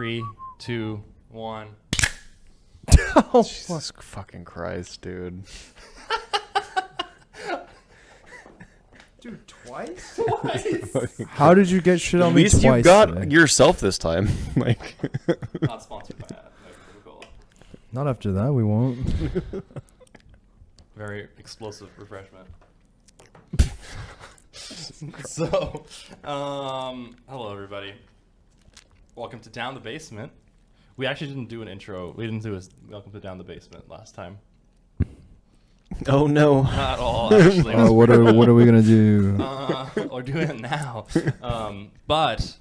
3, 2, 1. Oh, Jesus fucking Christ, dude. Dude, twice? How did you get shit on At me least twice? you got today? yourself this time. Like, Not sponsored by Coca-Cola. Not after that, we won't. Very explosive refreshment. So, hello everybody. Welcome to Down the Basement. We actually didn't do an intro. We didn't do a welcome to Down the Basement last time. oh no. Not at all, actually. What are we gonna do? We're doing it now. But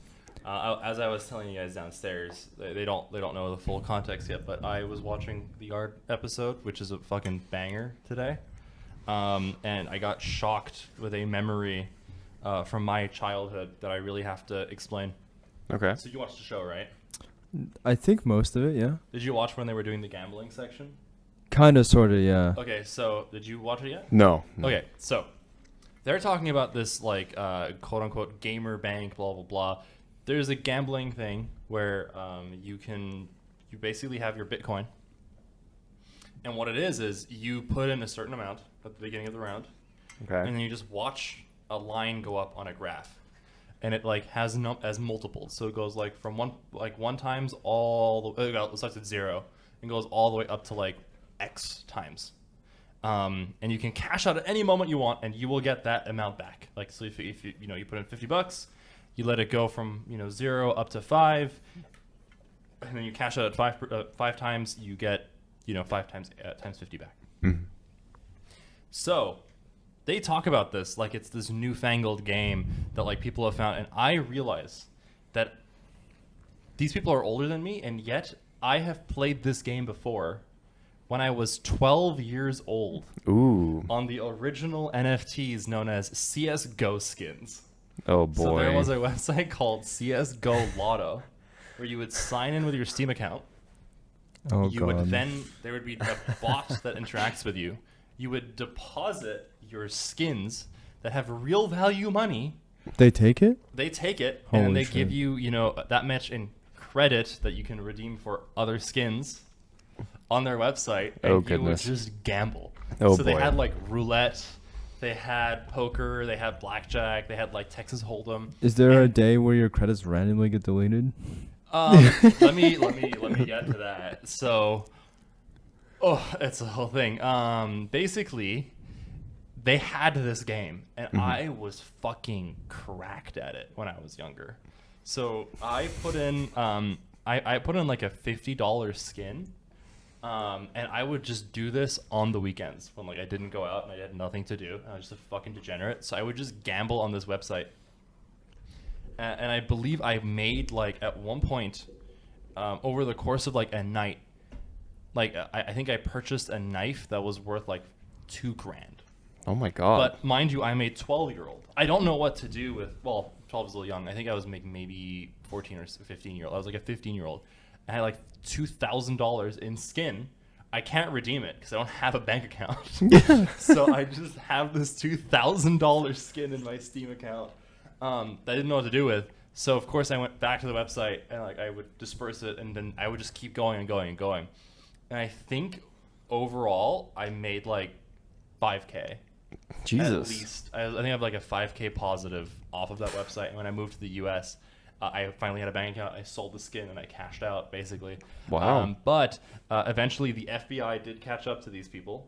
as I was telling you guys downstairs, they don't know the full context yet. But I was watching the art episode, which is a fucking banger today, and I got shocked with a memory from my childhood that I really have to explain. Okay. So you watched the show, right? I think most of it, yeah. Did you watch when they were doing the gambling section? Kinda, sorta, yeah. Okay, so did you watch it yet? No. Okay, so they're talking about this like quote unquote gamer bank, blah blah blah. There's a gambling thing where you basically have your Bitcoin, and what it is you put in a certain amount at the beginning of the round, Okay. and then you just watch a line go up on a graph, and it like has multiples. So it goes like from one times all the it starts at 0 and goes all the way up to like X times. And you can cash out at any moment you want, and you will get that amount back. Like, so if you you put in $50, you let it go from 0 up to 5, and then you cash out at five times, you get 5 times 50 back. Mhm. So they talk about this like it's this newfangled game that like people have found, and I realize that these people are older than me, and yet I have played this game before when I was 12 years old. Ooh. On the original NFTs known as CSGO skins. Oh boy. So there was a website called CSGO Lotto where you would sign in with your Steam account. Oh You god. would then, there would be a bot that interacts with you. You would deposit your skins that have real value money. They take it? They take it, and then Holy they shit. give you, that much in credit that you can redeem for other skins on their website, and Oh, you goodness. would just gamble. Oh, so they boy. had like roulette, they had poker, they had blackjack, they had like Texas Hold'em. Is there a And- day where your credits randomly get deleted? let me get to that. So, it's a whole thing. Basically, they had this game, and I was fucking cracked at it when I was younger. So I put in, I put in like a $50 skin, and I would just do this on the weekends when like I didn't go out and I had nothing to do. I was just a fucking degenerate. So I would just gamble on this website. And I believe I made like at one point over the course of like a night, like I think I purchased a knife that was worth like $2,000. Oh my god. But mind you, I'm a 12-year-old. I don't know what to do with, 12 is a little young. I think I was making maybe 14 or 15-year-old. I was like a 15-year-old. I had like $2,000 in skin. I can't redeem it because I don't have a bank account. So I just have this $2,000 skin in my Steam account that I didn't know what to do with. So of course I went back to the website and like I would disperse it, and then I would just keep going and going and going. And I think overall I made like $5,000. Jesus. At least. I think I have like a $5,000 positive off of that website. And when I moved to the US, I finally had a bank account. I sold the skin and I cashed out, basically. Wow. But eventually the FBI did catch up to these people,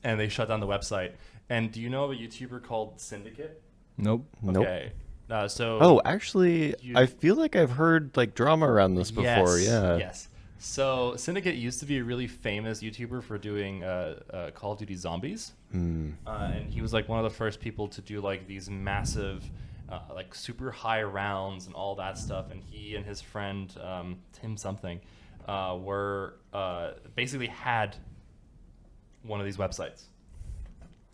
and they shut down the website. And do you know of a YouTuber called Syndicate? Nope. Nope. Okay. So. Oh, actually, You- I feel like I've heard like drama around this before. Yes, Yeah. Yes. So Syndicate used to be a really famous YouTuber for doing Call of Duty Zombies. Hmm. And he was like one of the first people to do like these massive, like super high rounds and all that stuff. And he and his friend Tim something were basically had one of these websites.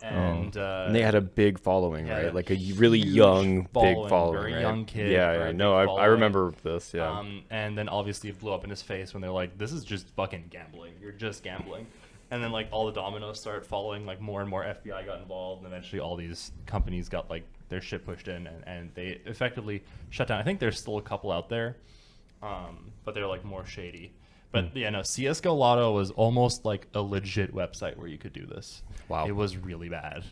And, And they had a big following, yeah, right? Like a really huge young, big following, following, very right? young kid, Yeah, very yeah. big No, I following. remember this. Yeah. And then obviously it blew up in his face when they're like, "This is just fucking gambling. You're just gambling." And then like all the dominoes started following. Like more and more FBI got involved, and eventually all these companies got like their shit pushed in, and they effectively shut down. I think there's still a couple out there. but they're like more shady. But yeah, no, CS:GO Lotto was almost like a legit website where you could do this. Wow. It was really bad.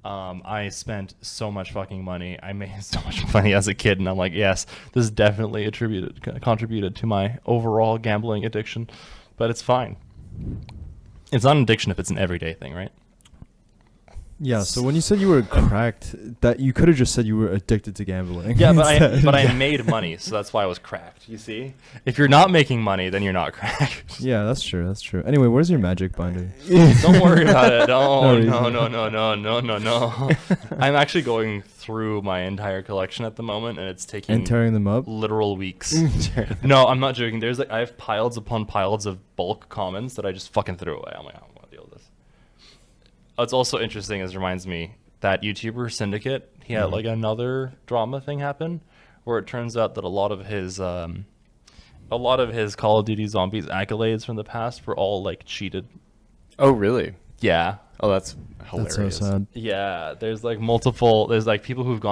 I spent so much fucking money. I made so much money as a kid, and I'm like, yes, this definitely contributed to my overall gambling addiction, but it's fine. It's not an addiction if it's an everyday thing, right? Yeah, so when you said you were cracked, that you could have just said you were addicted to gambling. Yeah, but instead. I made money, so that's why I was cracked. You see, if you're not making money, then you're not cracked. Yeah, that's true. That's true. Anyway, where's your magic binder? Don't worry about it. No, No. I'm actually going through my entire collection at the moment, and it's taking And tearing them up? literal weeks. No, I'm not joking. There's like I have piles upon piles of bulk commons that I just fucking threw away. I'm like, I don't want to deal with this. What's also interesting is reminds me that YouTuber Syndicate, he had like another drama thing happen where it turns out that a lot of his Call of Duty Zombies accolades from the past were all like cheated. Oh, really? Yeah. Oh, that's hilarious. That's so sad. Yeah, there's like people who've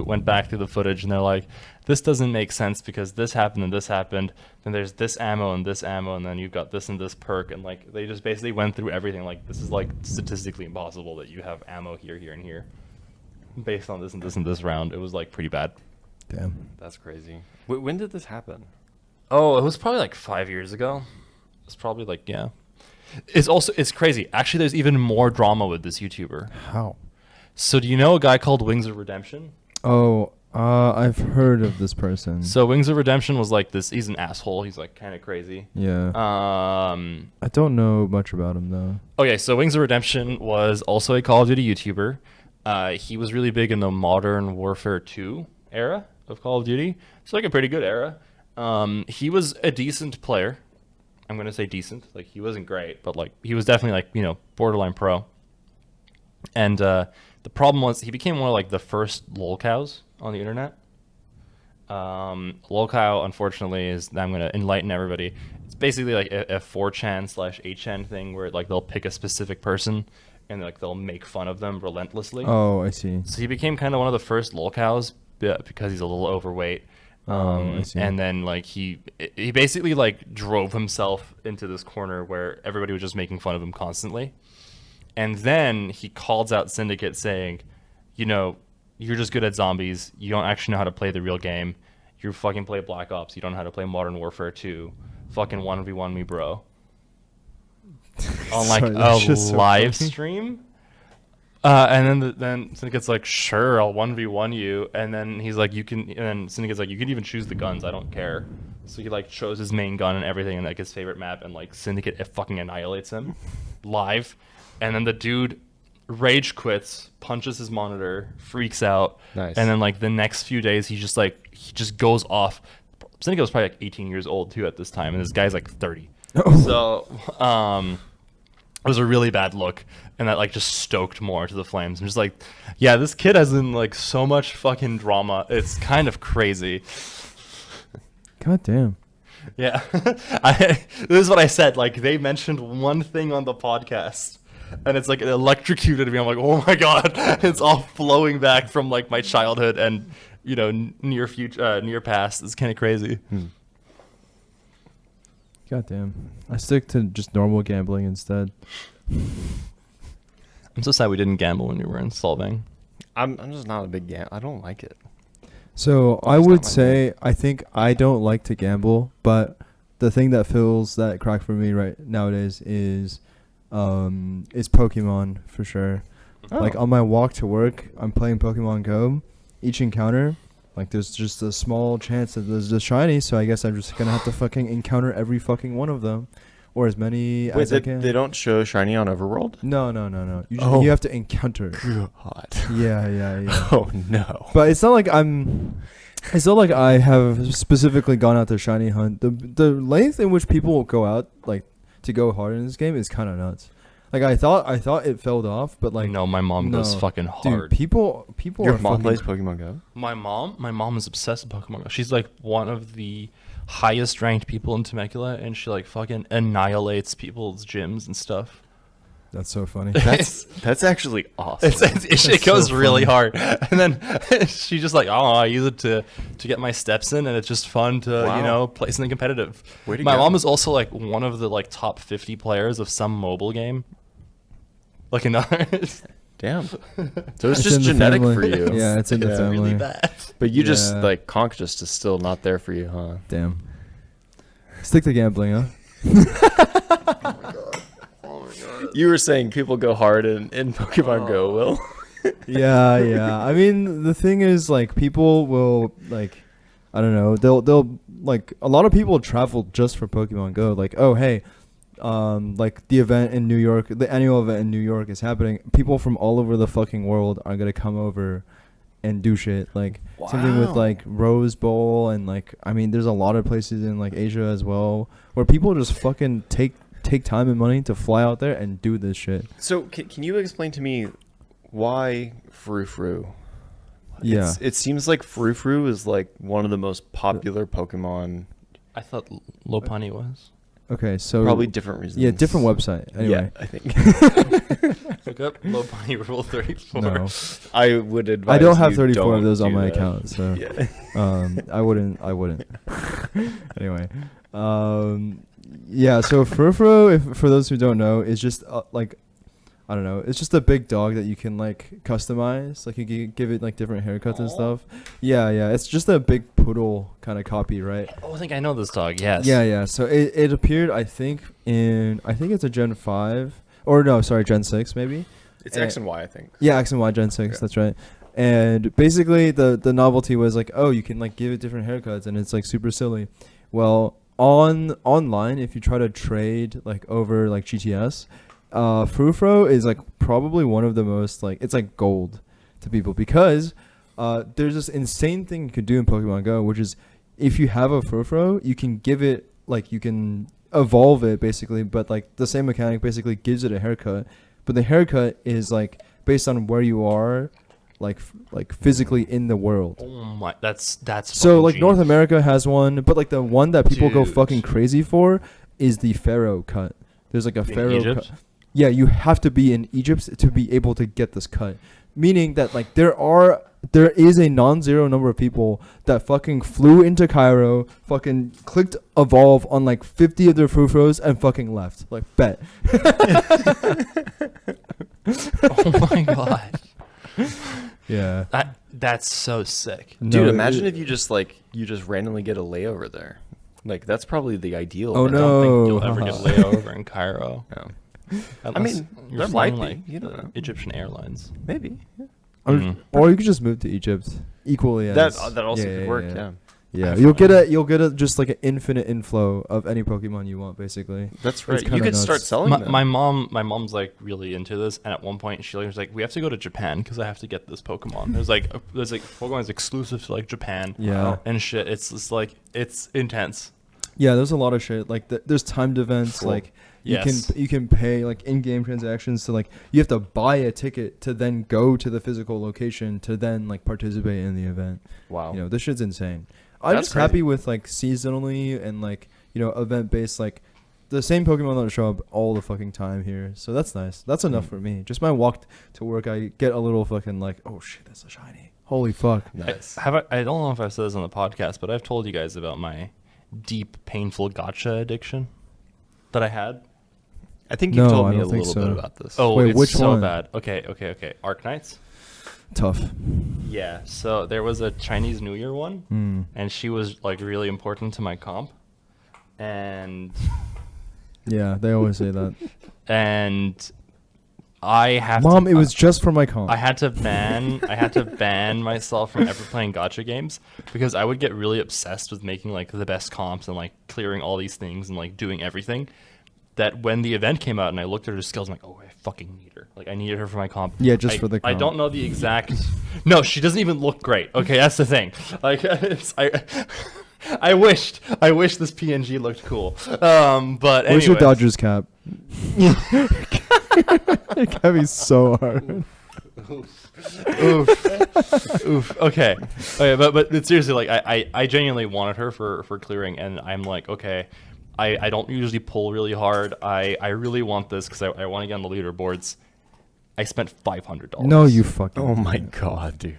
went back through the footage and they're like, this doesn't make sense because this happened and this happened. Then there's this ammo, and then you've got this and this perk, and like they just basically went through everything. Like this is like statistically impossible that you have ammo here, and here, based on this and this and this round. It was like pretty bad. Damn. That's crazy. When did this happen? Oh, it was probably like 5 years ago. It's probably like yeah. It's crazy. Actually, there's even more drama with this YouTuber. How? So do you know a guy called Wings of Redemption? Oh, I've heard of this person. So Wings of Redemption was like this. He's an asshole. He's like kind of crazy. Yeah. I don't know much about him though. Okay, so Wings of Redemption was also a Call of Duty YouTuber. He was really big in the Modern Warfare 2 era of Call of Duty. It's like a pretty good era. He was a decent player. I'm going to say decent. Like, he wasn't great, but, like, he was definitely, like, you know, borderline pro. And the problem was he became one of, like, the first lolcows on the internet. Lolcow, unfortunately, I'm going to enlighten everybody. It's basically, like, a 4chan/8chan thing where, like, they'll pick a specific person and, like, they'll make fun of them relentlessly. Oh, I see. So he became kind of one of the first lolcows because he's a little overweight. I see. And then like he basically like drove himself into this corner where everybody was just making fun of him constantly. And then he calls out Syndicate saying, you know, you're just good at zombies. You don't actually know how to play the real game. You fucking play Black Ops. You don't know how to play Modern Warfare 2. Fucking 1v1 me, bro. On like Sorry, that's a just so live funny. stream. And then Syndicate's like, sure, I'll 1v1 you. And then he's like, and then Syndicate's like, you can even choose the guns. I don't care. So he like chose his main gun and everything and like his favorite map, and like Syndicate fucking annihilates him live. And then the dude rage quits, punches his monitor, freaks out. Nice. And then like the next few days, he just goes off. Syndicate was probably like 18 years old too at this time, and this guy's like 30. So, it was a really bad look, and that like just stoked more to the flames. I'm just like, yeah, this kid has in like so much fucking drama. It's kind of crazy. God damn. Yeah. This is what I said. Like, they mentioned one thing on the podcast, and it's like it electrocuted me. I'm like, oh my god, it's all flowing back from like my childhood and, you know, near past. It's kind of crazy. God damn. I stick to just normal gambling instead. I'm so sad we didn't gamble when we were in Solvang. I'm just not a big gambler. I don't like it. So I It's not would my say I think I don't like to gamble, but the thing that fills that crack for me right nowadays is Pokemon for sure. Oh. Like on my walk to work, I'm playing Pokemon Go. Each encounter, like there's just a small chance that there's a shiny, so I guess I'm just gonna have to fucking encounter every fucking one of them, or as many Wait, as I can. they don't show shiny on Overworld? No. Oh. You have to encounter. God. Yeah. Oh no. But it's not like it's not like I have specifically gone out to shiny hunt. The length in which people will go out like to go hard in this game is kind of nuts. Like I thought it fell off, but like no, my mom goes no. fucking hard. Dude, people Your are mom fucking plays Pokemon Go? My mom is obsessed with Pokemon Go. She's like one of the highest ranked people in Temecula, and she like fucking annihilates people's gyms and stuff. That's so funny. That's actually awesome. It goes so really funny. hard, and then she just like, oh, I use it to get my steps in, and it's just fun to Wow. play something competitive. Way to My go. mom is also like one of the like top 50 players of some mobile game. Like another, Damn. So it's It's just in the genetic family. for you. Yeah, it's in the family. really bad. But you just Yeah. like conch just is still not there for you, huh? Damn. Stick to gambling, huh? You were saying people go hard in Pokemon Go, Will. Yeah. I mean, the thing is, like, people will, like, I don't know, they'll like, a lot of people travel just for Pokemon Go. Like, oh, hey, like, the event in New York, the annual event in New York is happening. People from all over the fucking world are gonna come over and do shit. Like, something with, Wow. like, Rose Bowl, and, like, I mean, there's a lot of places in, like, Asia as well, where people just fucking take time and money to fly out there and do this shit. So can you explain to me why Furfrou? Yeah. It seems like Furfrou is like one of the most popular Pokemon. I thought Lopunny was. Okay, so Probably different reasons. yeah, different website. Anyway, Yeah, I think. Look up Lopunny Rule 34. no, I would advise. I don't have you 34 of don't those on do my that. account, so Yeah. I wouldn't. Anyway, yeah. So Furfrou, if for those who don't know, is just like, I don't know. It's just a big dog that you can like customize. Like you can give it like different haircuts and stuff. Yeah. It's just a big poodle kind of copy, right? Oh, I think I know this dog. Yes. Yeah. So it appeared, I think it's a Gen 5 or no, sorry, Gen 6 maybe. It's X and Y, I think. Yeah, X and Y Gen 6, Yeah. that's right. And basically the novelty was like, oh, you can like give it different haircuts and it's like super silly. Well, online if you try to trade like over like GTS, Furfrou is like probably one of the most like, it's like gold to people because there's this insane thing you can do in Pokemon Go, which is if you have a Furfrou, you can give it like, you can evolve it basically, but like the same mechanic basically gives it a haircut, but the haircut is like based on where you are like physically in the world. Oh my, that's So fucking like North genius. America has one, but like the one that people go Dude. fucking crazy for is the Pharaoh cut. There's like a In Pharaoh Egypt? cut. Yeah, you have to be in Egypt to be able to get this cut. Meaning that like there is a non-zero number of people that fucking flew into Cairo, fucking clicked evolve on like 50 of their Furfrous and fucking left. Like bet. Oh my god. Yeah. That's so sick. Dude, No, imagine it- if you just randomly get a layover there. Like that's probably the ideal. Oh, I thing. don't think no. you'll ever get layover in Cairo. No. Unless mean, you're there flying might be. like You don't know. Egyptian Airlines. Maybe. Or you could just move to Egypt equally That as that also could work. Yeah. Yeah, I've you'll get tried. a just like an infinite inflow of any Pokemon you want, basically. That's It's right. You kinda could start nuts. selling them. My mom's like really into this, and at one point she was like, "We have to go to Japan because I have to get this Pokemon." There's like Pokemon is exclusive to like Japan. Yeah. And shit. It's just like it's intense. Yeah, there's a lot of shit. Like there's timed events. Cool. Like Yes. you can pay like in-game transactions to like you have to buy a ticket to then go to the physical location to then like participate in the event. Wow. You know, this shit's insane. I'm That's just happy crazy. with like seasonally and like, you know, event based, like the same Pokemon don't show up all the fucking time here. So that's nice. That's enough for me. Just my walk to work, I get a little fucking like, oh shit, that's a shiny. Holy fuck. Nice. I don't know if I've said this on the podcast, but I've told you guys about my deep, painful Gacha addiction that I had. I think you No, told I me a don't think little so. bit about this. Oh, Wait, it's which so one? bad. Okay. Arknights? Tough. Yeah. So there was a Chinese New Year one, Hmm. and she was like really important to my comp, and Yeah, they always say that. I have Mom, to, it was just for my comp. I had to ban myself from ever playing gacha games because I would get really obsessed with making like the best comps and like clearing all these things and like doing everything. That when the event came out and I looked at her skills, I'm like, oh, I fucking need her. Like I needed her for my comp. Yeah, just for the I comp. don't know the exact. No, she doesn't even look great. Okay, that's the thing. Like I wished this PNG looked cool. But Where's your anyways. Dodgers cap? It can be so hard. Oof. Okay. But seriously, like I genuinely wanted her for clearing, and I'm like, okay, I don't usually pull really hard. I really want this because I want to get on the leaderboards. I spent $500. No, you fucking. Oh my god, dude.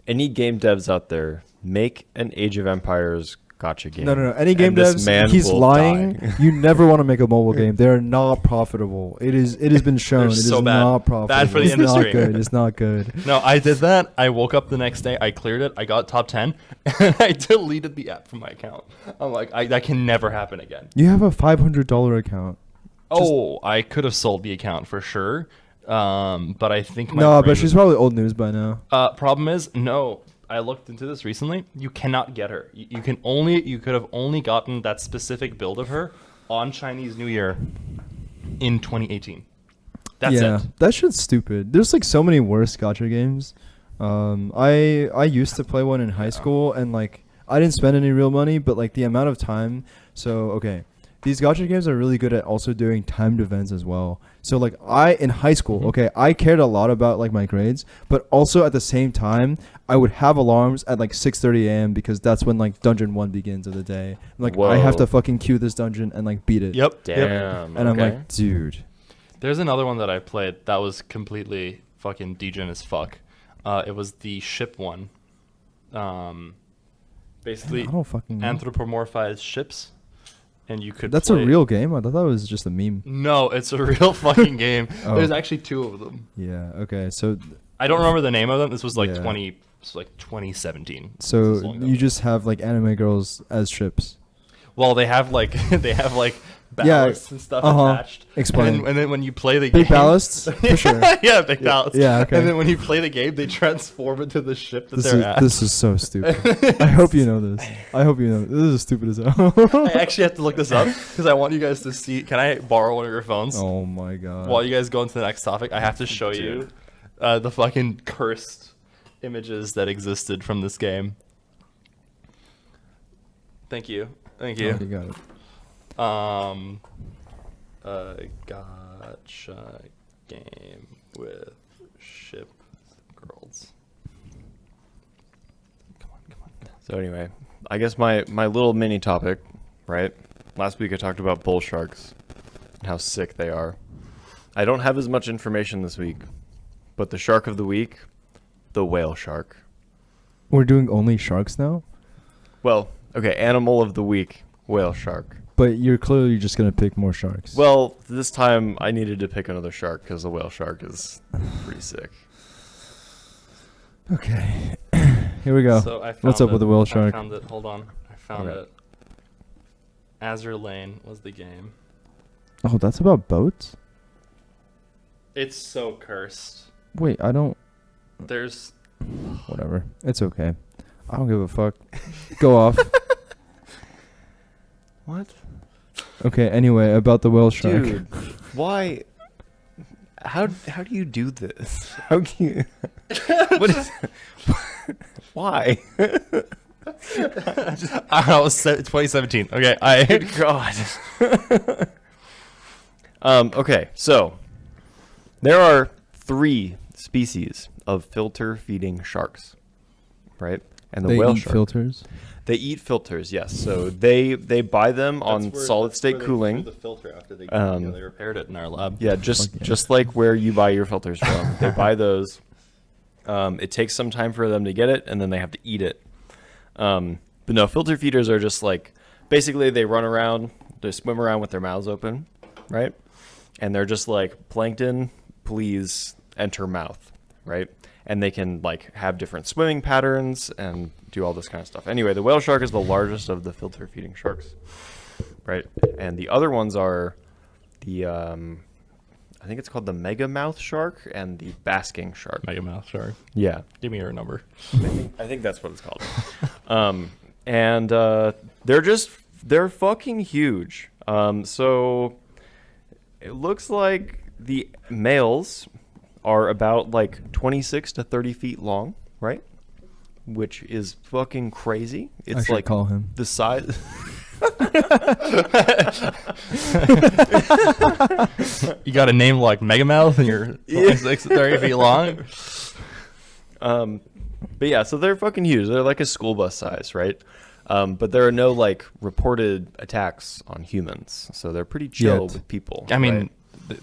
Any game devs out there, make an Age of Empires gacha game. No. Any game And this devs, man he's will lying. die. You never want to make a mobile game. They're not profitable. It has been shown. They're It is so bad. not profitable. Bad for the it's industry. Not good. It's not good. No, I did that. I woke up the next day. I cleared it. I got top 10, and I deleted the app from my account. I'm like, that can never happen again. You have a $500 account. I could have sold the account for sure. But I think my No, brain but she's probably old news by now. problem is, no, I looked into this recently. You cannot get her. You could have only gotten that specific build of her on Chinese New Year in 2018. That's it. That shit's stupid. There's like so many worse gacha games. I used to play one in high school, and like I didn't spend any real money, but like the amount of time. So okay, these gacha games are really good at also doing timed events as well. So like in high school, okay, I cared a lot about like my grades, but also at the same time, I would have alarms at like 6:30 a.m. because that's when like dungeon 1 begins of the day. I'm like, I have Whoa. to fucking queue this dungeon and like beat it. Yep. Damn. And I'm okay. like, dude. There's another one that I played that was completely fucking degen as fuck. It was the ship one. Basically, I don't fucking know. anthropomorphized ships, and you could. That's play. a real game? I thought that was just a meme. No, it's a real fucking game. Oh. There's actually 2 of them. Yeah, okay. So I don't remember the name of them. This was like Yeah. 2017. This is so long ago. you just have like anime girls as ships. Well, they have like Yeah, ballasts and stuff uh-huh. attached. Explain. And then when you play the Big game, ballasts? For sure. yeah, big ballasts. Yeah, okay. And then when you play the game, they transform into the ship that they're at. This is so stupid. I hope you know this. I hope you know this is stupid as hell. I actually have to look this up because I want you guys to see. Can I borrow one of your phones? Oh my god. While you guys go into the next topic, I have to show you the fucking cursed images that existed from this game. Thank you. Thank you. Oh, you got it. Gacha game with ship girls. Come on. So anyway, I guess my little mini topic, right? Last week I talked about Bullsharks and how sick they are. I don't have as much information this week, but the shark of the week, the whale shark. We're doing only sharks now? Well, okay, animal of the week, whale shark. But you're clearly just going to pick more sharks. Well, this time I needed to pick another shark because the whale shark is pretty sick. Okay. Here we go. So I found What's up it. with the whale I shark? found it. Hold on. I found Okay. it. Azure Lane was the game. Oh, that's about boats? It's so cursed. Wait, I don't... There's Whatever. It's okay. I don't give a fuck. Go off. What? Okay, anyway, about the whale shark. Dude, why? How do you do this? How can you? What is? Why? I don't know. It was 2017. Okay, Good God. Okay, so there are 3 species of filter-feeding sharks, right? And the They whale eat shark. filters? They eat filters, yes. So they buy them on solid-state cooling. The filter after they They repaired it in our lab. Yeah, Fuck yeah. just like where you buy your filters from. They buy those. It takes some time for them to get it, and then they have to eat it. But no, filter feeders are just like, basically they run around, they swim around with their mouths open, right? And they're just like, plankton, please enter mouth, right? And they can like have different swimming patterns and do all this kind of stuff. Anyway, the whale shark is the largest of the filter feeding sharks, right? And the other ones are the I think it's called the mega mouth shark and the basking shark. Mega mouth shark. Yeah, Give me your number. I think that's what it's called. And they're fucking huge. So it looks like the males are about like 26 to 30 feet long, right? Which is fucking crazy. I It's should like call him. the size. You got a name like Megamouth and you're 26 to 30 feet long? But yeah, so they're fucking huge. They're like a school bus size, right? But there are no like reported attacks on humans, so they're pretty chill Yet. with people. I mean, right?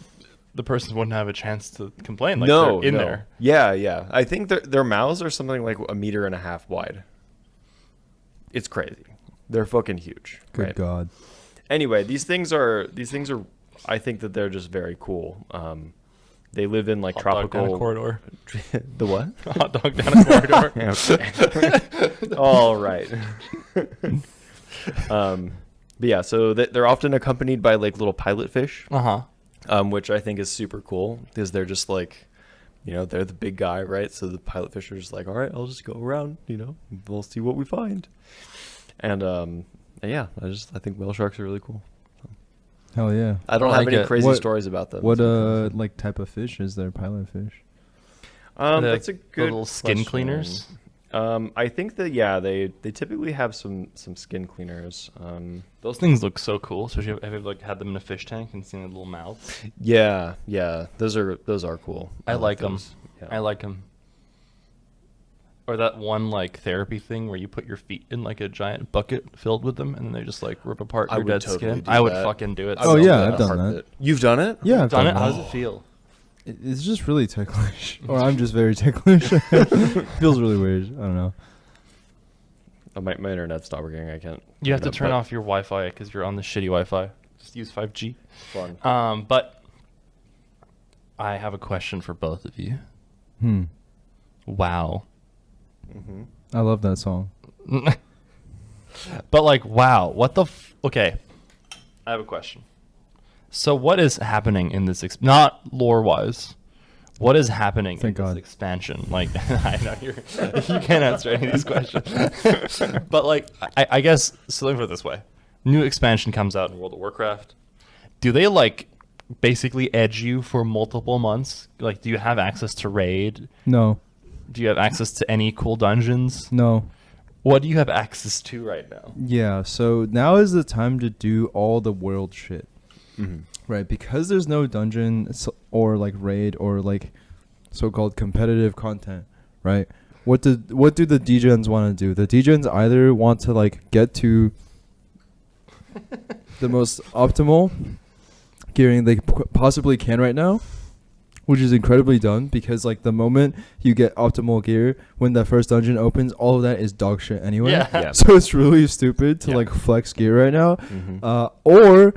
the person wouldn't have a chance to complain. Like no, they're in no. there. Yeah. I think their mouths are something like 1.5 meters wide. It's crazy. They're fucking huge. Good right? God. Anyway, these things are. I think that they're just very cool. They live in like Hot dog down a tropical corridor. The what? Hot dog down a corridor. Okay. All right. But yeah, so they're often accompanied by like little pilot fish, which I think is super cool because they're just like, they're the big guy, right? So the pilot fish are just like, all right, I'll just go around, we'll see what we find. And yeah, I think whale sharks are really cool. Hell yeah. I don't I have like any it. crazy What- stories about them. What like type of fish is there? Pilot fish. That's a good little skin question. cleaners. I think that they typically have some skin cleaners. Those things look so cool. Especially have you like had them in a fish tank and seen the little mouths? Yeah, those are cool. I like them. those. Yeah. I like them. Or that one like therapy thing where you put your feet in like a giant bucket filled with them and then they just like rip apart I your would dead totally skin. do I would that. fucking do it. I Oh, love yeah, I've done part of that. it. You've done it? Yeah, I've Done it? that. How does it feel? It's just really ticklish. Or I'm just very ticklish. Feels really weird. I don't know. Oh, my internet's not working. I can't. You have to look it turn up, off your Wi-Fi because you're on the shitty Wi-Fi. Just use 5G. but Fun. But I have a question for both of you. Wow. Mm-hmm. I love that song. But like, wow, what the? Okay, I have a question. So what is happening in this? Not lore-wise. What is happening Thank in God. this expansion? Like, I know you can't answer any of these questions. But like, I guess so. Let me put it this way: new expansion comes out in World of Warcraft. Do they like basically edge you for multiple months? Like, do you have access to raid? No. Do you have access to any cool dungeons? No. What do you have access to right now? Yeah, so now is the time to do all the world shit. Mm-hmm. Right, because there's no dungeon or like raid or like so-called competitive content, right? What do the degens want to do? The degens either want to like get to the most optimal gearing they possibly can right now, which is incredibly dumb because like the moment you get optimal gear when the first dungeon opens, all of that is dog shit anyway. Yeah. So it's really stupid to Yeah. like flex gear right now. Mm-hmm. Or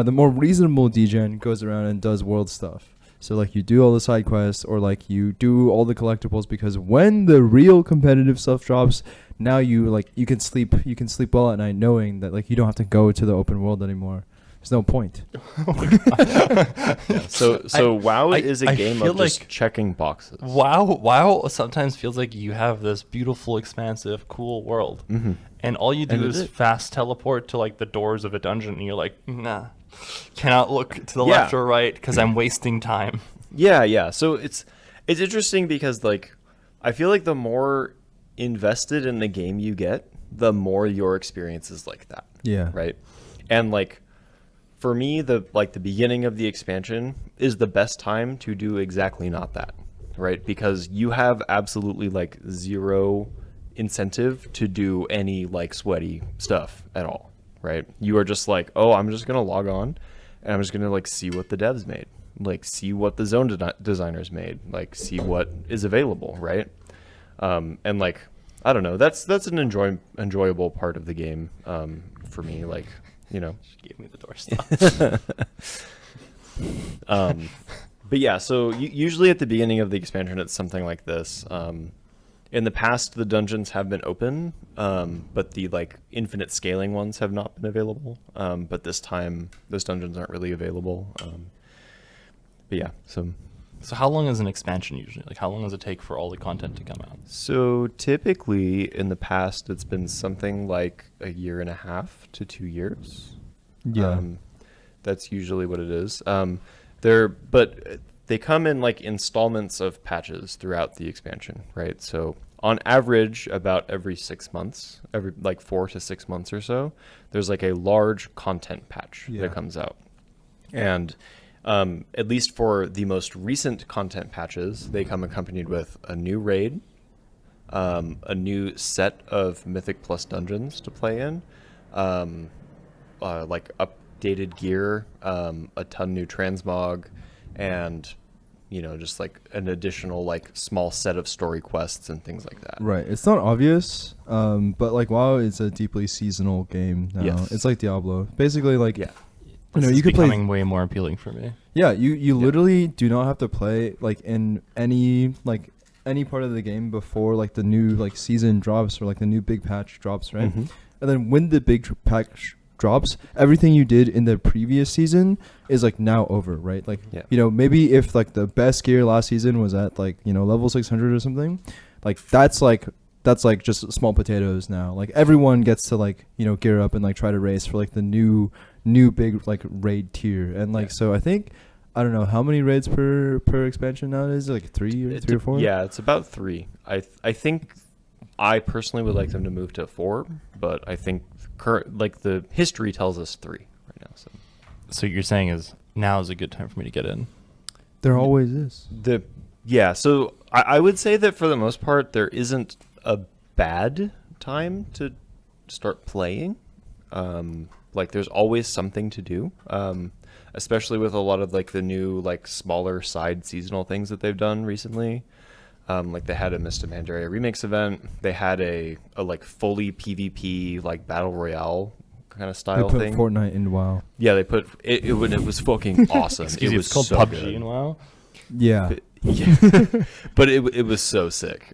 the more reasonable degen goes around and does world stuff. So like you do all the side quests or like you do all the collectibles because when the real competitive stuff drops, now you can sleep well at night knowing that like you don't have to go to the open world anymore. There's no point. Yeah. So WoW I- is a I game feel of just like- checking boxes. WoW sometimes feels like you have this beautiful, expansive, cool world, Mm-hmm. and all you do And it is is. fast teleport to like the doors of a dungeon, and you're like, nah, cannot look to the Yeah. left or right because I'm wasting time. Yeah. So it's interesting because like I feel like the more invested in the game you get, the more your experience is like that. Yeah. Right. And like for me, the beginning of the expansion is the best time to do exactly not that. Right? Because you have absolutely like zero incentive to do any like sweaty stuff at all. Right? You are just like, oh, I'm just gonna log on and I'm just gonna like see what the devs made. Like see what the zone designers made, like see what is available, right? And like I don't know, that's an enjoyable part of the game for me. Like She gave me the doorstop. but yeah. So usually at the beginning of the expansion, it's something like this. In the past, the dungeons have been open, but the like infinite scaling ones have not been available. But this time, those dungeons aren't really available. But yeah, So how long is an expansion usually? Like how long does it take for all the content to come out? so typically in the past, it's been something like 1.5 to 2 years. Yeah. That's usually what it is. But they come in like installments of patches throughout the expansion, right? So on average, about every 6 months, every like 4 to 6 months or so, there's like a large content patch Yeah. that comes out. And at least for the most recent content patches, they come accompanied with a new raid, a new set of Mythic Plus dungeons to play in, like updated gear, a ton new transmog, and just like an additional like small set of story quests and things like that. Right. It's not obvious, but like WoW is a deeply seasonal game now. Yes. It's like Diablo. Basically, like Yeah. This is you could play. becoming way more appealing for me. Yeah, you literally do not have to play like in any part of the game before like the new like season drops or like the new big patch drops, right? Mhm. And then when the big patch drops, everything you did in the previous season is like now over, right? Like maybe if like the best gear last season was at like level 600 or something, like that's like just small potatoes now. Like everyone gets to like gear up and like try to race for like the new big like raid tier. And like so I think I don't know how many raids per expansion nowadays, like three or four. Yeah, it's about 3. I think I personally would like them to move to 4, but I think the history tells us 3 right now. So you're saying is now is a good time for me to get in? There always is. So I would say that for the most part there isn't a bad time to start playing. Like there's always something to do, especially with a lot of like the new like smaller side seasonal things that they've done recently. Like they had a Mist of Pandaria remix event. They had a like fully PvP like battle royale kind of style They put thing. Fortnite in WoW. Yeah, they put it when it was fucking awesome. Excuse it me, was it's called so PUBG good. and WoW. Yeah. Yeah. But it was so sick.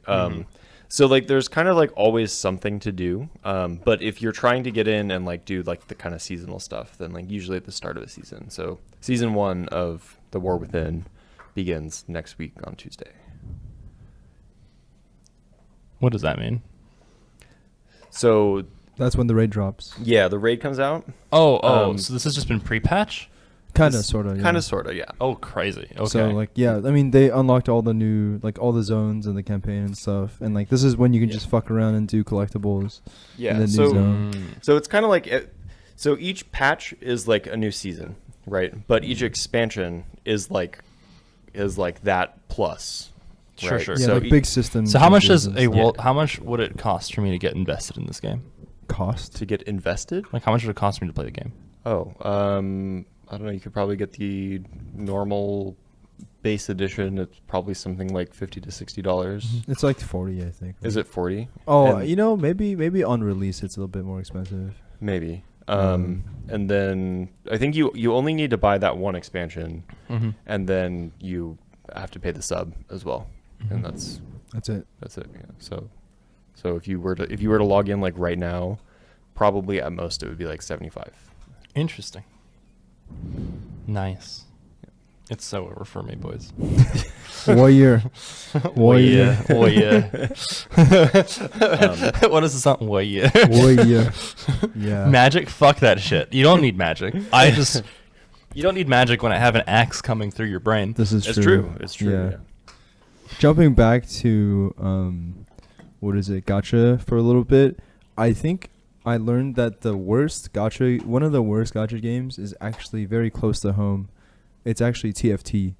So like there's kind of like always something to do. But if you're trying to get in and like do like the kind of seasonal stuff, then like usually at the start of the season. So season 1 of The War Within begins next week on Tuesday. What does that mean? So That's when the raid drops. yeah, the raid comes out. So this has just been pre-patch? Kind of, sort of. Yeah. Kind of, sort of, yeah. Oh, crazy. Okay. So like, yeah, I mean, they unlocked all the new, like all the zones and the campaign and stuff, and like this is when you can just fuck around and do collectibles. Yeah. in the new So zone. so it's kind of like so each patch is like a new season, right? But each expansion is like that plus. Sure, right? sure. Yeah, So like big system. So how much changes does and a stuff. world? How much would it cost for me to get invested in this game? cost? to get invested? Like, how much would it cost me to play the game? Oh, I don't know. You could probably get the normal base edition. It's probably something like $50 to $60. It's like 40, I think. Is it 40? Oh, And maybe on release it's a little bit more expensive. maybe. And then I think you only need to buy that one expansion, and then you have to pay the sub as well, and that's it. Yeah. So if you were to log in like right now, probably at most it would be like 75. Interesting. Nice. It's so over for me, boys. What year? Oh year? yeah. Oh yeah. What is this song? Oh yeah. What year? Yeah. Magic? Fuck that shit. You don't need magic. You don't need magic when I have an axe coming through your brain. This is It's true. true. It's true. Yeah. Yeah. Jumping back to what is it, Gacha for a little bit. I think I learned that one of the worst Gacha games is actually very close to home. It's actually TFT,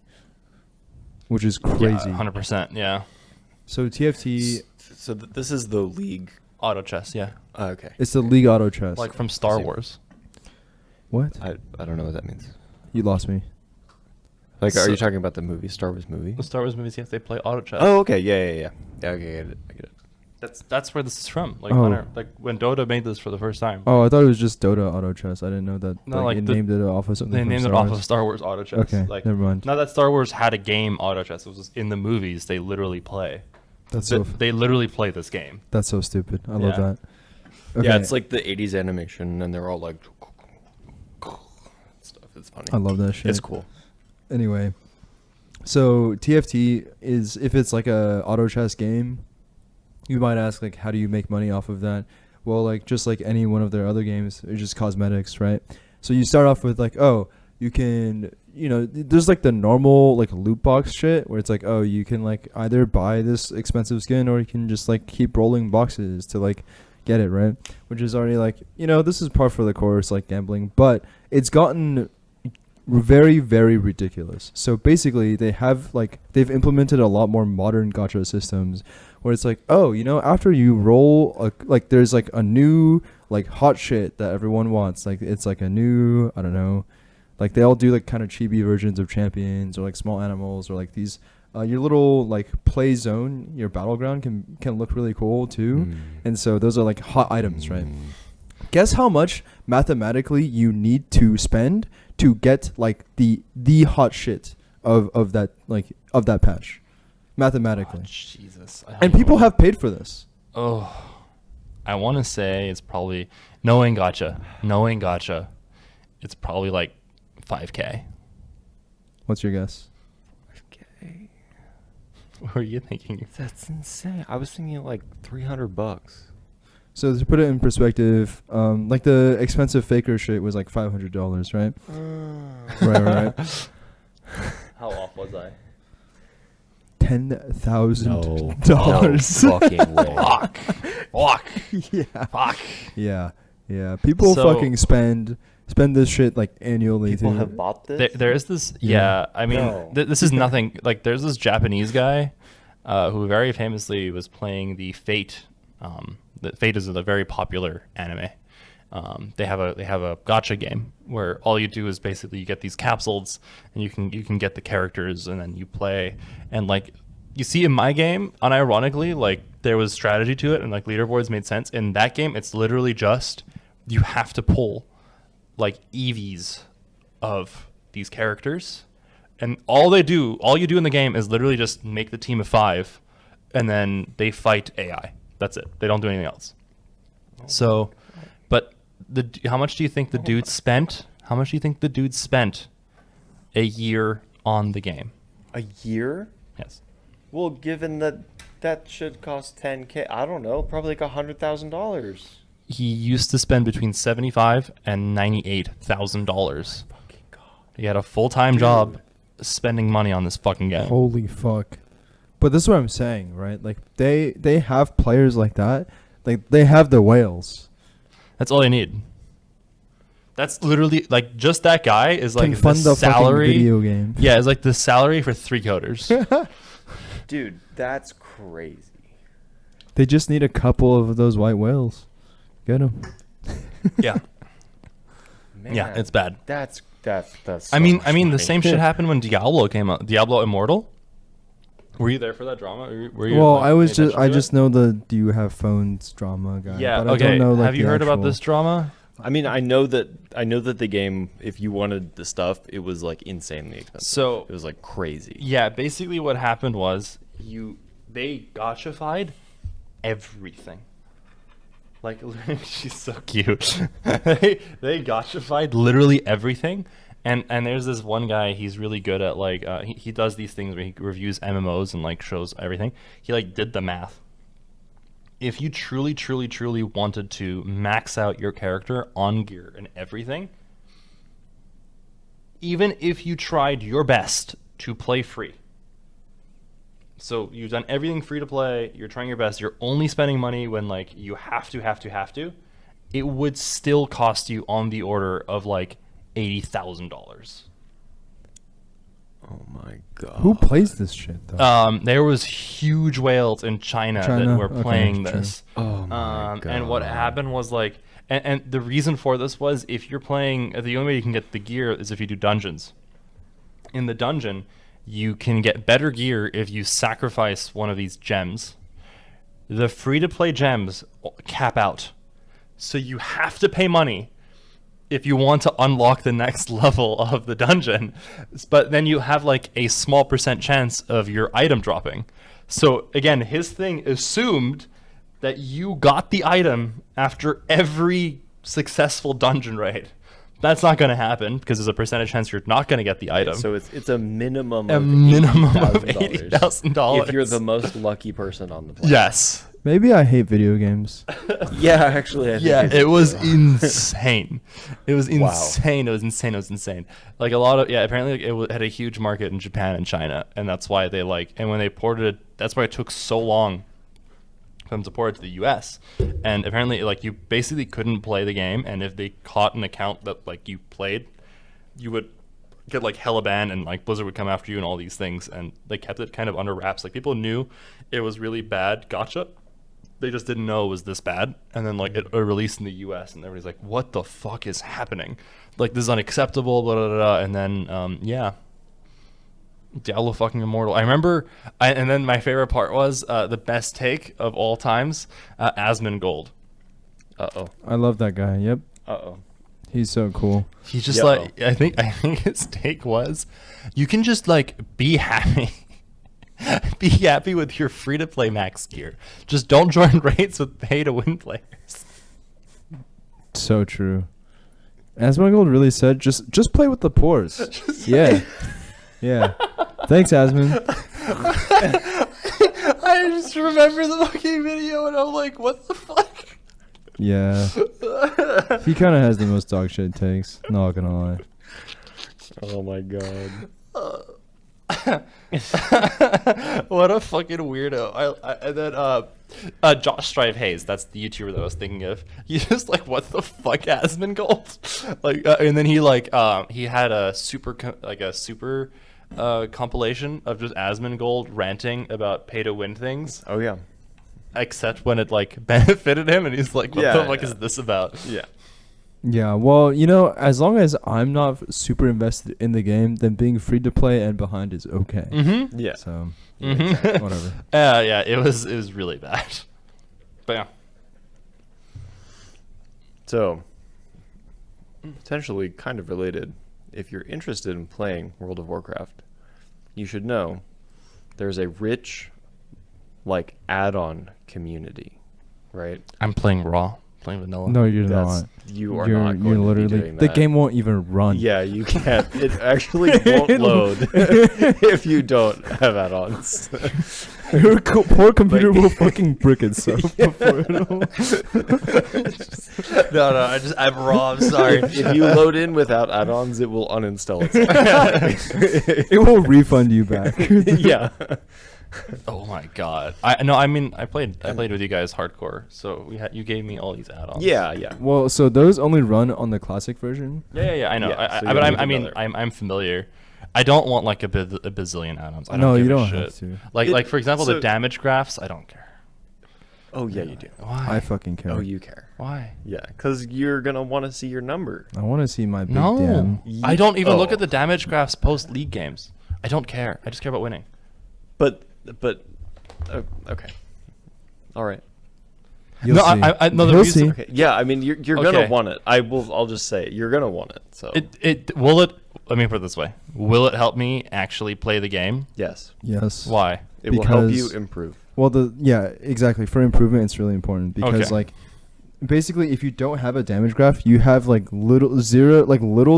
which is crazy. 100%. Yeah. So TFT, So this is the League. Auto chess. Yeah. Okay. it's the League Auto Chess. Like from Star See. Wars. What? I don't know what that means. You lost me. Like, are So- you talking about the movie, Star Wars movie? The Star Wars movies, yes, they play auto chess. Oh, okay. Yeah. Yeah, okay, I get it. That's where this is from. Like, Oh. when Dota made this for the first time. Oh, I thought it was just Dota Auto Chess. I didn't know that. No, like it the- named it off of something. They from named it Star off Wars. of Star Wars auto chess. Okay, Like, never mind. not that Star Wars had a game auto chess. It was just in the movies. They literally play. That's They literally play this game. That's so stupid. I love Yeah. that. Yeah, Okay. it's like the 80s animation, and they're all like stuff. It's funny. I love that shit. It's cool. Anyway, so TFT is, if it's like a auto chess game, you might ask, like, how do you make money off of that? Well, like, just like any one of their other games, it's just cosmetics, right? So you start off with like, oh, you can, there's like the normal like loot box shit where it's like, oh, you can like either buy this expensive skin or you can just like keep rolling boxes to like get it, right? Which is already like, this is par for the course, like gambling, but it's gotten very, very ridiculous. So basically, they've implemented a lot more modern gacha systems, where it's like, oh, after you roll, there's like a new like hot shit that everyone wants. Like it's like a new, I don't know, like they all do like kind of chibi versions of champions or like small animals or like these. Your little like play zone, your battleground can look really cool too, and so those are like hot items, right? Guess how much mathematically you need to spend to get like the hot shit of that patch, mathematically. Oh, Jesus. And people have paid for this. Oh, I want to say it's probably knowing Gacha, it's probably like 5K. What's your guess? What were you thinking? That's insane. I was thinking like $300. So to put it in perspective, like the expensive faker shit was like $500, right? Right. How off was I? $10,000. No fucking way. Fuck. Yeah. People So- fucking spend this shit like annually People too. have bought this? There is this. Yeah. Yeah, I mean, No. this is nothing. Like, there's this Japanese guy who very famously was playing the Fate. The Fate is a very popular anime. They have a gacha game where all you do is basically you get these capsules and you can get the characters and then you play, and like you see in my game, unironically, like there was strategy to it and like leaderboards made sense. In that game, it's literally just you have to pull like EVs of these characters, and all you do in the game is literally just make the team of 5 and then they fight AI. That's it. They don't do anything else. So, but how much do you think the dude spent? How much do you think the dude spent a year on the game? A year? Yes. Well, given that should cost $10K, I don't know, probably like $100,000. He used to spend between $75,000 and $98,000. Fucking God. He had a full-time job spending money on this fucking game. Holy fuck. But this is what I'm saying, right? Like they have players like that. Like they have the whales. That's all they need. That's literally like just that guy is like Can fund the the fucking salary. video game. Yeah, it's like the salary for 3 coders. Dude, that's crazy. They just need a couple of those white whales. Get them. Yeah. Man, Yeah, it's bad. That's so I mean, much the money. same shit happened when Diablo came out. Diablo Immortal. Were you there for that drama? Were you, Well, like, I was paying just attention to it? just know the do you have phones drama guy. Yeah. But I Okay. don't know, like, Have you the heard about actual- this drama? I mean, I know that the game, if you wanted the stuff, it was like insanely expensive. So It was like crazy. yeah, basically what happened was they gachified everything. Like she's so cute. they gachified literally everything. And there's this one guy, he's really good at like he does these things where he reviews MMOs and like shows everything. He like did the math. If you truly wanted to max out your character on gear and everything, even if you tried your best to play free, so you've done everything free to play, you're trying your best, you're only spending money when like you have to, it would still cost you on the order of like $80,000. Oh my God. Who plays this shit though? There was huge whales in China that China? were Okay, playing true. this. Oh my God. And what happened was like, and the reason for this was if you're playing, the only way you can get the gear is if you do dungeons. In the dungeon, you can get better gear if you sacrifice one of these gems. The free-to-play gems cap out. So you have to pay money if you want to unlock the next level of the dungeon. But then you have like a small % chance of your item dropping. So again, his thing assumed that you got the item after every successful dungeon raid. That's not going to happen because there's a percentage chance you're not going to get the item. So it's a minimum a of minimum of $80,000 $80,000. if you're the most lucky person on the planet. Yes. Maybe I hate video games. Yeah, actually. I think Yeah, it's- it was insane. It was Wow. insane. It was insane. It was insane. Like a lot of apparently like, had a huge market in Japan and China, and that's why they like. And when they ported it, that's why it took so long for them to port it to the U.S. And apparently, like you basically couldn't play the game, and if they caught an account that like you played, you would get like hella banned, and like Blizzard would come after you and all these things, and they kept it kind of under wraps. Like people knew it was really bad gacha, they just didn't know it was this bad. And then like it released in the US, and everybody's like, what the fuck is happening? Like this is unacceptable, blah blah blah, blah. And then yeah, Diablo fucking Immortal. I remember, and then my favorite part was the best take of all times, Azmongold. I love that guy. Yep. He's so cool. He's just like, I think his take was, you can just like be happy. Be happy with your free-to-play max gear. Just don't join raids with pay-to-win players. So true. Asmongold really said, just play with the pores. Yeah. Yeah. Thanks, Asmon. I just remember the fucking video, and I'm like, what the fuck? Yeah. He kind of has the most dog shit takes. Not gonna lie. Oh my god. What a fucking weirdo. And then Josh Strive Hayes, that's the YouTuber that I was thinking of. He's just like, what the fuck, Asmongold? Like, and then he had a super compilation of just Asmongold ranting about pay to win things. Oh yeah. Except when it like benefited him, and he's like, what the fuck is this about? Yeah. Yeah, well, as long as I'm not super invested in the game, then being free to play and behind is okay. Mm-hmm. Yeah. So, Mm-hmm. whatever. Yeah, it was really bad. But yeah. So, potentially kind of related, if you're interested in playing World of Warcraft, you should know there's a rich, like, add-on community, right? I'm playing raw, playing vanilla. No, you're not. You are You're not going to be doing the that. game won't even run. Yeah, you can't. It actually won't load if you don't have add-ons. Your poor computer will fucking brick itself before it'll. No, I'm raw. I'm sorry. If you load in without add-ons, it will uninstall itself. It will refund you back. Yeah. Oh my god. I played with you guys hardcore, so you gave me all these add-ons. Yeah. Well, so those only run on the classic version. Yeah. I know. Yeah, so but you don't need I'm familiar. I don't want like a bazillion add-ons. I don't No, give you a don't shit. have to. Like for example, the damage graphs. I don't care. Oh, yeah, you do. Why? I fucking care. Oh, you care. Why? Yeah, because you're going to want to see your number. I want to see my big No. damn. I don't even look Oh. at the damage graphs post league games. I don't care. I just care about winning. But okay. All right. You'll No, see. I no. The You'll reason, see. Okay. Yeah, I mean, you're Okay. gonna want it. I'll just say you're gonna want it. So Will it? Let me put it this way. Will it help me actually play the game? yes, Yes. Why? it will help you Because- improve. Well, exactly. For improvement, it's really important because Okay. like, basically, if you don't have a damage graph, you have like little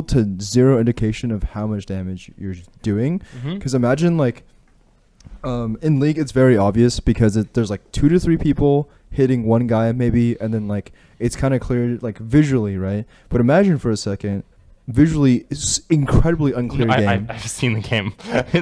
to zero indication of how much damage you're doing. Mhm. Because imagine like, in League, it's very obvious because there's like 2 to 3 people hitting one guy maybe, and then like it's kind of clear like visually, right? But imagine for a second, visually, it's incredibly unclear game. I've seen the game.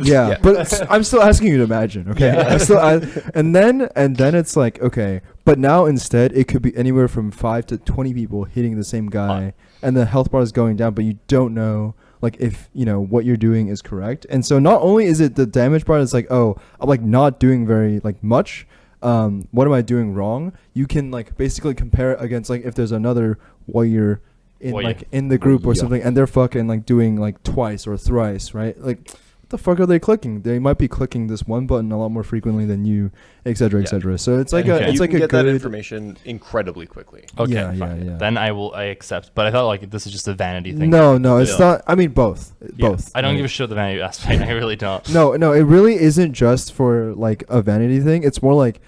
Yeah, but I'm still asking you to imagine, okay? Yeah. And then it's like, okay, but now instead it could be anywhere from 5 to 20 people hitting the same guy, and the health bar is going down, but you don't know like if what you're doing is correct. And so not only is it the damage bar that's like, oh, I'm like not doing very like much. What am I doing wrong? You can like basically compare it against like if there's another warrior in the group or something, and they're fucking like doing like twice or thrice, right? Like, what the fuck are they clicking? They might be clicking this one button a lot more frequently than you, etc., etc. So it's like Okay. it's you like can a get good that information incredibly quickly. Okay. Yeah, fine. yeah. Then I accept. But I thought like this is just a vanity thing. No, it's Yeah. not. I mean, both. Yeah. Both. I don't right? give a shit the vanity aspect. I really don't. No, it really isn't just for like a vanity thing. It's more like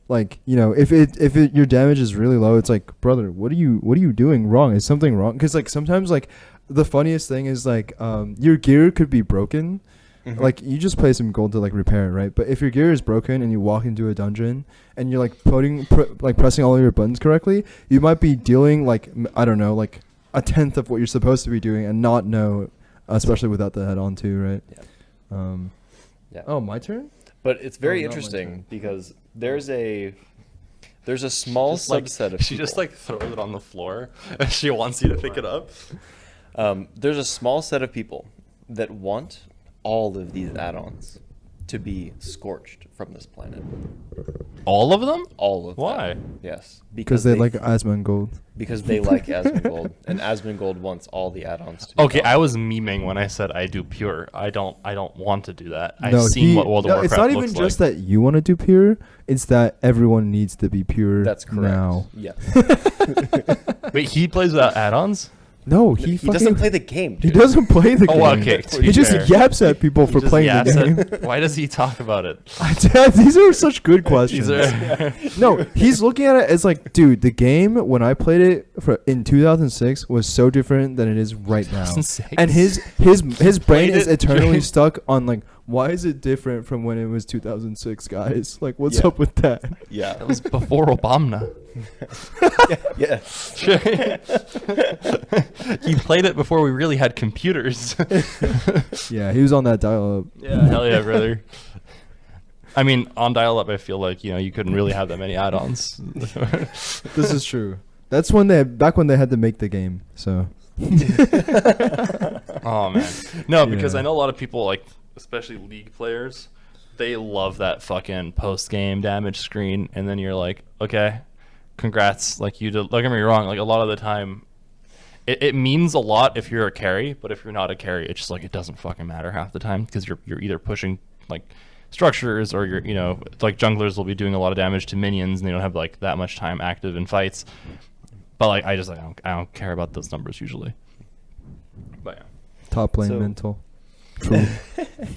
if your damage is really low, it's like, brother, what are you doing wrong? Is something wrong? Because like sometimes like the funniest thing is like your gear could be broken. Mhm. Like you just pay some gold to like repair it, right? But if your gear is broken and you walk into a dungeon and you're like pressing all of your buttons correctly, you might be dealing like I don't know, like a tenth of what you're supposed to be doing and not know, especially without the head on too, right? Yeah. Yeah. Oh, my turn. But it's very not my interesting turn. because there's a small Just, like, subset of She people. just like throws it on the floor and she wants you to pick it up. There's a small set of people that want all of these add-ons to be scorched from this planet. All of them? All of Why? them. Yes. Because they like Azmongold. Because they like Azmongold, and Azmongold wants all the add-ons to be Okay, gone. I was memeing when I said I do pure. I don't want to do that. I've No, seen what World of Warcraft it's not even looks just like. that you want to do pure. It's that everyone needs to be pure. That's correct. Now. Yes. Wait, he plays without add-ons? No, he fucking doesn't play the game, He dude. doesn't play the game. Oh, okay. to be He just fair. yaps at people for Just playing the yaps game. Why does he talk about it? These are such good questions. These are No, he's looking at it as like, dude, the game when I played it in 2006 was so different than it is right now. 2006? And his brain Played is it eternally during- stuck on like, why is it different from when it was 2006, guys? Like, what's Yeah. up with that? Yeah. That was before Obama. Yeah. He played it before we really had computers. Yeah, he was on that dial-up. Yeah, hell yeah, brother. I mean, on dial-up, I feel like you couldn't really have that many add-ons. This is true. That's back when they had to make the game. So Oh man, no, because Yeah. I know a lot of people, like especially League players, they love that fucking post-game damage screen, and then you're like, okay, congrats, like you did. Don't get me wrong, like a lot of the time, it means a lot if you're a carry, but if you're not a carry, it's just like it doesn't fucking matter half the time because you're either pushing like structures or you're like junglers will be doing a lot of damage to minions and they don't have like that much time active in fights. But like I don't care about those numbers usually. But yeah. top lane So- mental. True.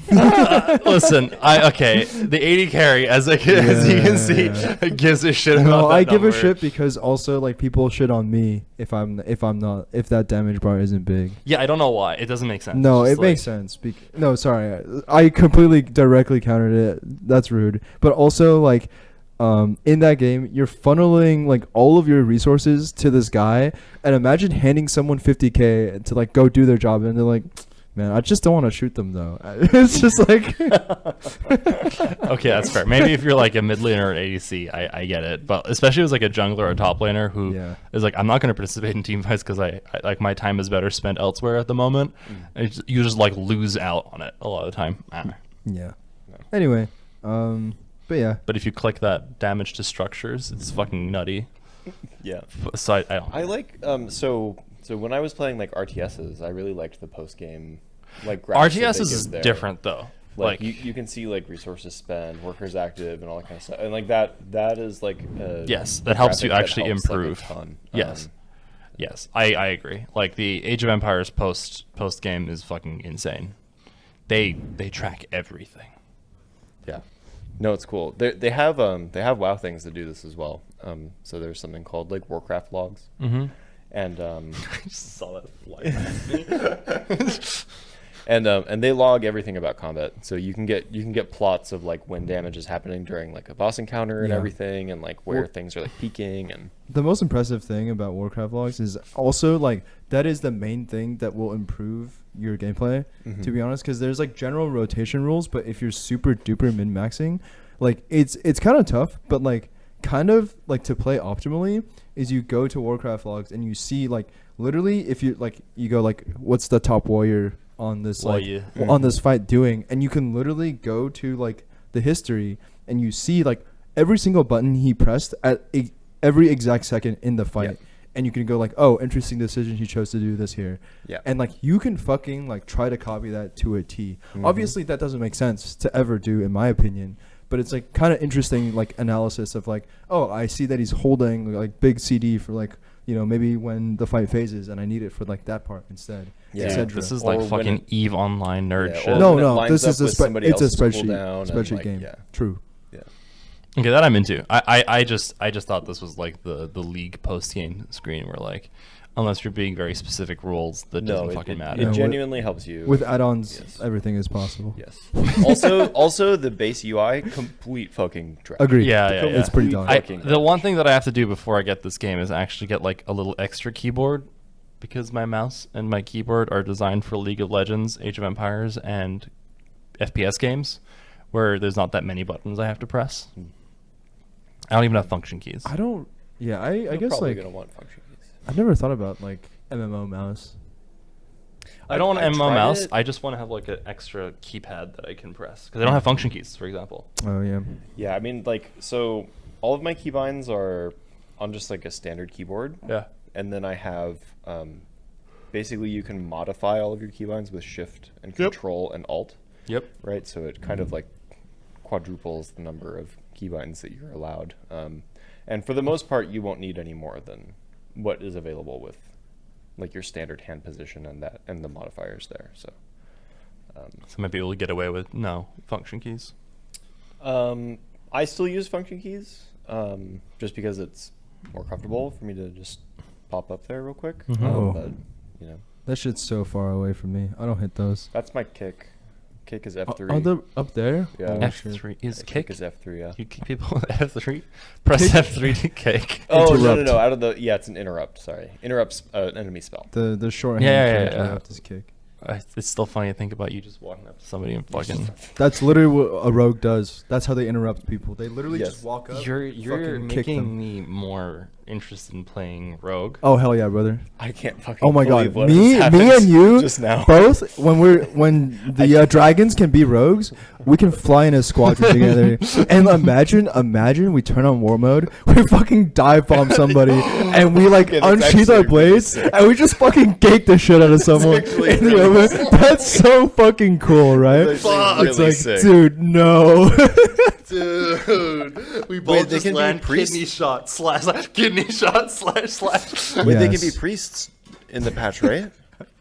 Listen, the 80 carry as you can see Yeah. gives a shit about No, that I give a number. shit because also like people shit on me if that damage bar isn't big. Yeah, I don't know why. It doesn't make sense. No, It's it just makes sense. No, sorry, I completely directly countered it. That's rude. But also like, in that game, you're funneling like all of your resources to this guy, and imagine handing someone 50K to like go do their job, and they're like, man, I just don't want to shoot them though. It's just like, Okay, that's fair. Maybe if you're like a mid laner or an ADC, I get it. But especially as like a jungler or a top laner who Yeah. is like, I'm not going to participate in team fights because I like my time is better spent elsewhere at the moment. You just like lose out on it a lot of the time. I don't know. yeah. No. Anyway, but yeah, But if you click that damage to structures, it's fucking nutty. Yeah. So I don't. I like so when I was playing like RTSs, I really liked the post game like graphics that RTS they is give there. different though. Like Like you can see like resources spent, workers active, and all that kind of stuff. And like that is like Yes, a that helps you graphic actually helps, like, a improve. ton. Yes. Yes, I agree. Like the Age of Empires post game is fucking insane. They track everything. Yeah. No, it's cool. They have WoW things that do this as well. So there's something called like Warcraft logs, Mm-hmm. and I just saw that fly past me. and they log everything about combat. So you can get plots of like when damage is happening during like a boss encounter and Yeah. everything, and like where Well- things are like peaking and. the most impressive thing about Warcraft logs is also like that is the main thing that will improve your gameplay, to be honest, because there's like general rotation rules, but if you're super duper min maxing, like it's kind of tough, but like kind of like to play optimally is you go to Warcraft logs and you see like literally if you like you go like what's the top warrior on this like Warrior. on this fight doing, and you can literally go to like the history and you see like every single button he pressed at every exact second in the fight. Yeah. And you can go like, oh, interesting decision, he chose to do this here. Yeah. And like you can fucking like try to copy that to a T. Mhm. Obviously that doesn't make sense to ever do in my opinion, but it's like kind of interesting like analysis of like, oh, I see that he's holding like big CD for like, maybe when the fight phases and I need it for like that part instead. Yeah. Dude, etc. this is Or like when fucking it- EVE Online nerd Yeah, shit. or No, when it no, lines this up is a with somebody it's a else's spreadsheet cooldown and, spreadsheet like, game. yeah. True. Yeah. Okay, that I'm into. I just thought this was like the league post game screen where like, unless you're being very specific rules, that doesn't fucking matter. It No, genuinely helps you With add-ons, Yes. everything is possible. Yes. Also the base UI complete fucking trash. Agreed. Yeah, yeah, yeah. It's pretty Complete dog. fucking The one trash. thing that I have to do before I get this game is actually get like a little extra keyboard, because my mouse and my keyboard are designed for League of Legends, Age of Empires, and FPS games, where there's not that many buttons I have to press. I don't even have function keys. I don't. Yeah, I You're guess probably like gonna want function keys. I've never thought about like MMO mouse. I don't want I an MMO tried mouse. it. I just want to have like an extra keypad that I can press because I don't have function keys, for example. Oh yeah. Yeah, I mean, like, so all of my keybinds are on just like a standard keyboard. Yeah. And then I have, basically you can modify all of your keybinds with Shift and Yep. Control and Alt, Yep. right? So it kind of like quadruples the number of keybinds that you're allowed. And for the most part, you won't need any more than what is available with like your standard hand position and that and the modifiers there. So So I might be able to get away with no function keys. I still use function keys just because it's more comfortable for me to just pop up there real quick. Oh. But you know, That shit's so far away from me. I don't hit those. that's my kick. Kick is F3. Oh, they're up there? Yeah. Oh, shit. F3 is Kick kick. is F3. Yeah. You kick people with F3. Press F3 to kick. Oh Interrupt. no! Out of the it's an interrupt. Sorry, interrupts an enemy spell. The short Yeah, hand yeah, character yeah. left is kick. It's still funny to think about you just walking up to somebody and fucking. That's literally what a rogue does. That's how they interrupt people. They literally Yes. just walk up. You're fucking kick making them. me more interested in playing Rogue. Oh hell yeah, brother! I can't fucking. Oh my believe god, what me just happened and you just now. both when the dragons can be rogues, we can fly in a squadron together. And imagine we turn on war mode, we fucking dive bomb somebody, and we like Yeah, that's unsheath our actually blades, really sick. and we just fucking gate the shit out of someone actually in the really open. That's so fucking cool, right? That's actually It's really like, sick. dude, no. Dude, we both Wait, they just can be land priests? kidney shot slash kidney shot slash. Wait, they can be Yes. priests in the patch, right?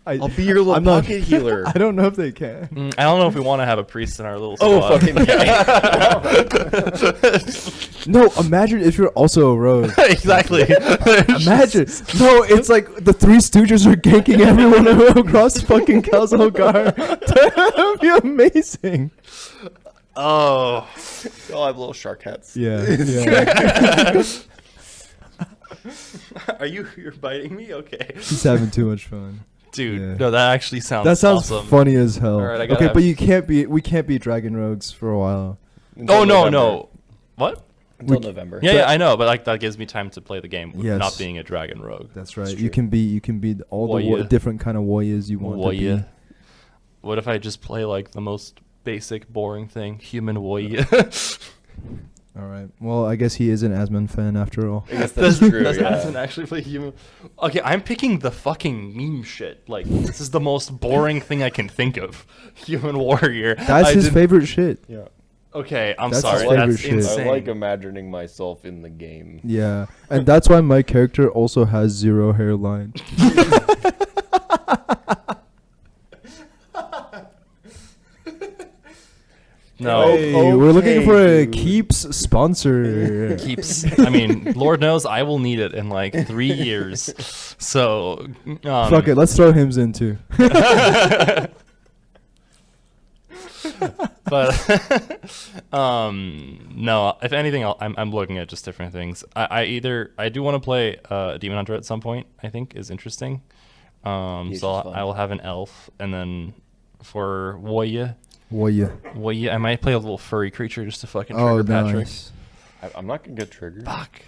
I, I'll be your little I'm not- pocket healer. I don't know if they can. I don't know if we want to have a priest in our little Oh, squad. fucking No, imagine if you're also a rogue. Exactly. Imagine. No, it's like the Three Stooges are ganking everyone across fucking Kalzalgar. That would be amazing. Oh. I'll have little shark hats. Yeah. Yeah. You're biting me? Okay. He's having too much fun. Dude, Yeah. no, that actually sounds That sounds awesome. funny as hell. All right, I gotta Okay, have- but we can't be dragon rogues for a while. Until Oh, no, November. no. What? Until We- November. Yeah, yeah, I know, but like that gives me time to play the game with Yes. not being a dragon rogue. That's right. It's You true. can be all the Warrior. different kind of warriors you want to Warrior. be. What if I just play like the most basic, boring thing, human warrior? All right. Well, I guess he is an Asmon fan after all. I guess that's true. Does yeah. Asmon actually play human? Okay, I'm picking the fucking meme shit. Like this is the most boring thing I can think of. Human warrior. That's I his didn't- favorite shit. Yeah. Okay, I'm That's his sorry. favorite That's shit. insane. I like imagining myself in the game. Yeah, and that's why my character also has 0 hairline. No. Hey, we're looking okay, for a dude. Keeps sponsor. Keeps. I mean, Lord knows I will need it in like 3 years. So. Fuck it, let's throw hymns in too. But no. If anything, I'm looking at just different things. I do want to play Demon Hunter at some point. I think is interesting. He's So just fun. I will have an elf, and then for warrior, Warrior. I might play a little furry creature just to fucking Oh, trigger Patrick. nice. I'm not gonna get triggered. Fuck.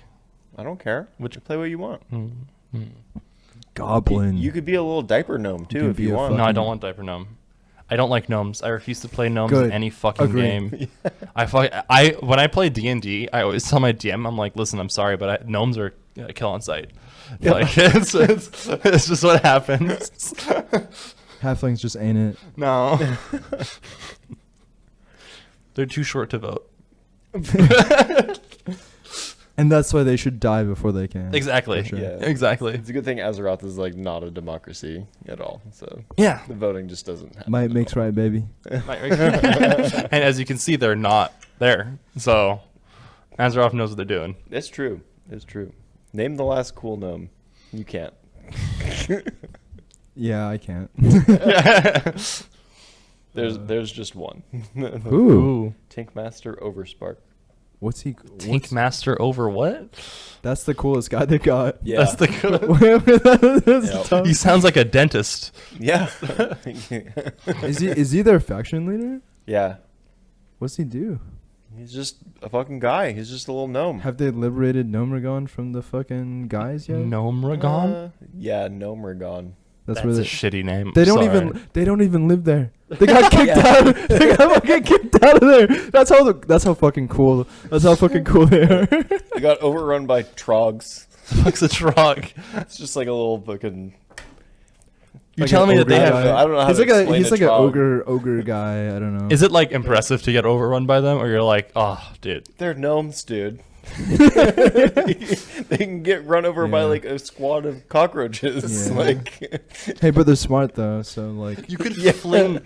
I don't care. You play what you want. Goblin. You could be a little diaper gnome too can if be you a want. No, I fucking- don't want Diaper Gnome. I don't like gnomes. I refuse to play gnomes Good. in any fucking Agree. game. When I play D&D, I always tell my DM, I'm like, listen, I'm sorry, but gnomes are a kill on sight. Yeah. Like it's just what happens. Halflings just ain't it. No. They're too short to vote. And that's why they should die before they can. Exactly. For sure. Yeah. Exactly. It's a good thing Azeroth is like not a democracy at all. So Yeah. the voting just doesn't happen. Might at makes all. right, baby. And as you can see, they're not there. So Azeroth knows what they're doing. It's true. It's true. Name the last cool gnome. You can't. Yeah, I can't. There's just one. Ooh. Tankmaster Overspark. What's he? Tank Master over what? That's the coolest guy they got. Yeah. That's the That's Yeah. tough. He sounds like a dentist. Yeah. Is he their faction leader? Yeah. What's he do? He's just a fucking guy. He's just a little gnome. Have they liberated Gnomragon from the fucking guys yet? Gnome Ragon? Yeah, Gnomergon. That's That's where a they. shitty name. They don't Sorry. even. They don't even live there. They got kicked out. They got fucking kicked out of there. That's how. That's how fucking cool. That's how fucking cool they are. They got overrun by trogs. Fuck's a trog. It's just like a little fucking. You're Like telling an me that they ogre have? guy. I don't know how He's to like a. explain He's a like an trog. ogre guy. I don't know. Is it like impressive to get overrun by them, or you're like, oh, dude? They're gnomes, dude. They can get run over by Yeah. like a squad of cockroaches. Yeah. Like, Hey, but they're smart though. So like. You could fling,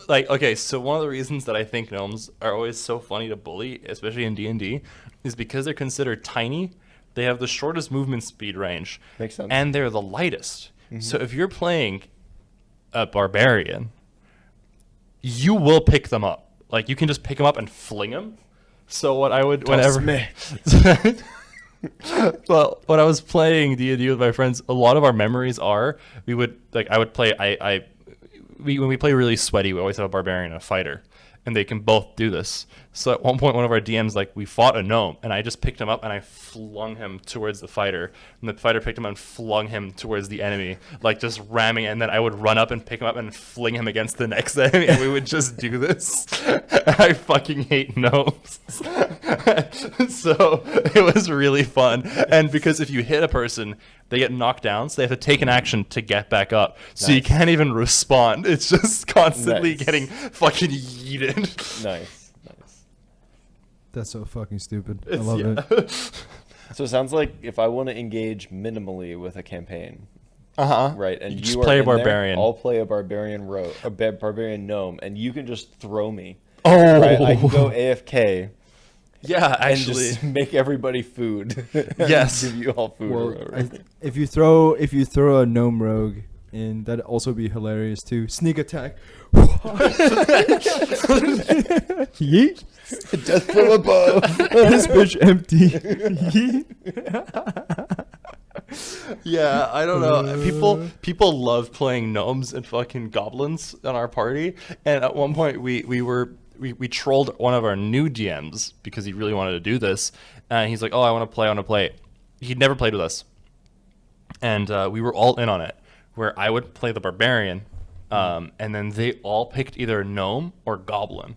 like, okay. So one of the reasons that I think gnomes are always so funny to bully, especially in D&D, is because they're considered tiny. They have the shortest movement speed range, makes sense. and they're the lightest. So if you're playing a barbarian, you will pick them up. Like you can just pick them up and fling them. So what I would whenever. Well, when I was playing D&D with my friends, a lot of our memories are we would like I would play when we play really sweaty, we always have a barbarian and a fighter, and they can both do this. So at one point, one of our DMs like we fought a gnome, and I just picked him up and I flung him towards the fighter, and the fighter picked him up and flung him towards the enemy, like just ramming. And then I would run up and pick him up and fling him against the next enemy, and we would just do this. I fucking hate gnomes. So it was really fun, and because if you hit a person, they get knocked down, so they have to take an action to get back up. So you Nice. can't even respond. It's just constantly Nice. getting fucking yeeted. Nice. That's so fucking stupid. I It's- love yeah. it. So it sounds like if I want to engage minimally with a campaign, Uh-huh. right, and You you, just are play a in there, barbarian. I'll play a barbarian gnome, and you can just throw me. Oh, Right, I can go AFK yeah, and actually. just make everybody food. And Yes. give you all food. or Well, whatever. if you throw a gnome rogue in, that'd also be hilarious too. Sneak attack. Yeet. Death from above. This bitch empty. Yeah, I don't know. People love playing gnomes and fucking goblins on our party. And at one point, we trolled one of our new DMs because he really wanted to do this. And he's like, "Oh, I want to play." He'd never played with us, and we were all in on it. Where I would play the barbarian, and then they all picked either gnome or goblin.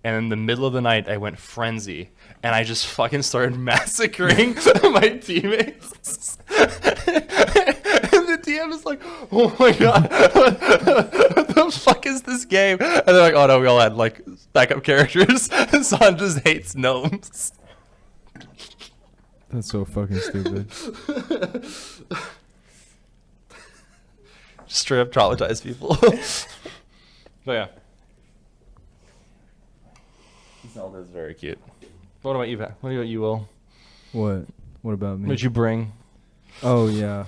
And in the middle of the night, I went frenzy, and I just fucking started massacring my teammates. And the DM is like, "Oh my god, what the fuck is this game?" And they're like, "Oh no, we all had like backup characters." Son just hates gnomes. That's so fucking stupid. Straight up traumatize people. But yeah. Zelda's very cute. What about you, Pat? What about you, Will? What? What about me? What'd you bring? Oh yeah.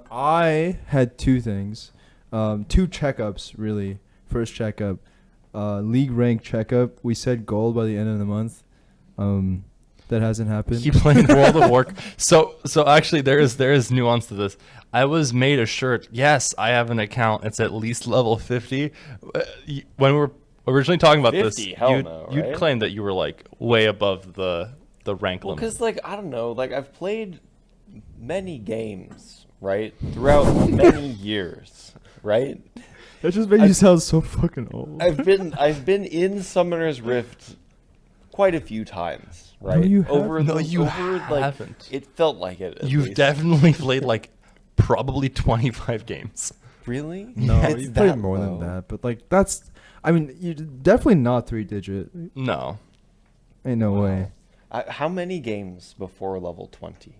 I had two things. Two checkups really. First checkup, league rank checkup. We said gold by the end of the month. That hasn't happened. Keep playing World of Warcraft. So actually, there is nuance to this. I was made a shirt. Yes, I have an account. It's at least level 50. When we were originally talking about 50? this, Hell you no, you right? claimed that you were like way above the rank limit. Because, like, I don't know, like, I've played many games, right, throughout many years, right? That just made you sound so fucking old. I've been in Summoner's Rift quite a few times, right? No, you haven't. over No, the, you over, like, haven't. it felt like it. at You've least. definitely played like probably 25 games. Really? No, It's you played that more than low? that. But like that's, I mean, you're definitely not 3-digit. No. Ain't no way. How many games before level 20?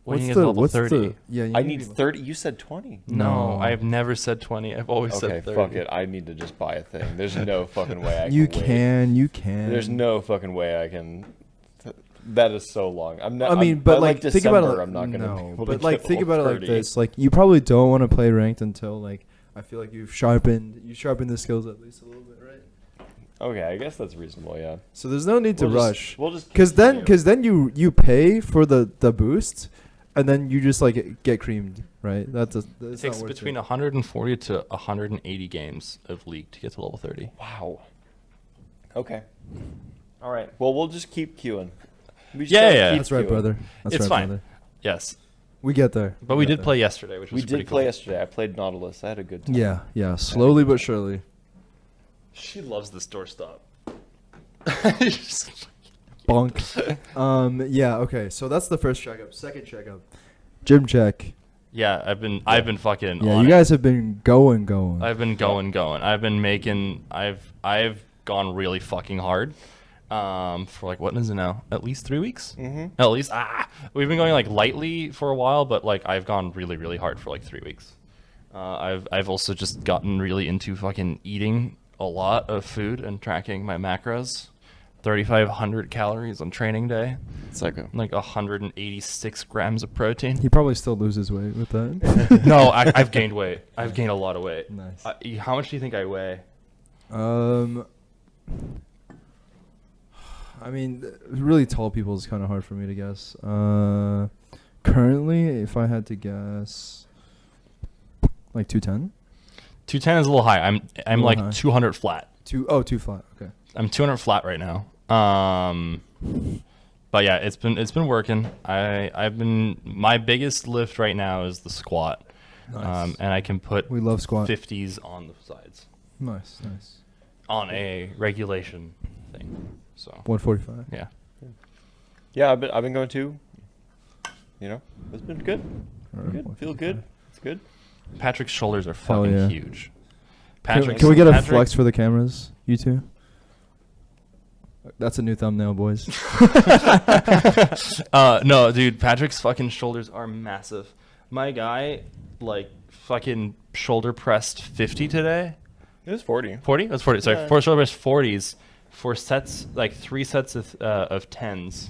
When you get level 30. Yeah, you I need need to be 30. You said 20. No, No. I've never said 20. I've always Okay, said 30. fuck it. I need to just buy a thing. There's no fucking way I can You wait. can. There's no fucking way I can. That is so long. I'm not. I mean, by, but like, think about it. December, I'm not gonna. be No, able to but like, get think level about it like 30. this. Like, you probably don't want to play ranked until like I feel like you sharpened the skills at least a little bit, right? Okay, I guess that's reasonable. Yeah. So there's no need to We'll just- rush. We'll just. Cause continue. then you pay for the boost, and then you just like get creamed, right? That's It takes between 140 to 180 games of League to get to level 30. Wow. Okay. All right. Well, we'll just keep queuing. We just Yeah, gotta yeah. keep That's right, queuing. brother. That's It's right, fine. brother. Yes. We get there. But we get did there. play yesterday, which was We pretty did play cool. yesterday. I played Nautilus. I had a good time. Yeah. Slowly but surely. She loves this doorstop. Bonk. Yeah. Okay. So that's the first checkup. Second checkup. Gym check. Yeah, I've been fucking. Yeah, on you it. guys have been going. I've been going. I've been making. I've gone really fucking hard. For like, what is it now? At least 3 weeks. Mm-hmm. At least we've been going like lightly for a while, but like I've gone really, really hard for like 3 weeks. I've also just gotten really into fucking eating a lot of food and tracking my macros. 3,500 calories on training day. Psycho. Like 186 grams of protein. He probably still loses weight with that. No, I've gained weight. I've gained a lot of weight. Nice. How much do you think I weigh? I mean, really tall people is kind of hard for me to guess. Currently, if I had to guess, like 210. 210 is a little high. I'm little like high. 200 flat. Too flat. Okay. I'm 200 flat right now. But yeah, it's been working. I've been, my biggest lift right now is the squat. Nice. And I can put We love squat. 50s on the sides Nice. on a regulation thing. So 145. yeah. Yeah, I've been going too. You know, it's been good. Alright, Good. Feel good. It's good. Patrick's shoulders are Hell fucking yeah. huge. Can we get a flex for the cameras, you two? That's a new thumbnail, boys. No, dude, Patrick's fucking shoulders are massive. My guy, like, fucking shoulder pressed 50 today. It was 40. 40? That's 40. Sorry, Yeah. 4 shoulder press 40s for sets, like 3 sets of 10s.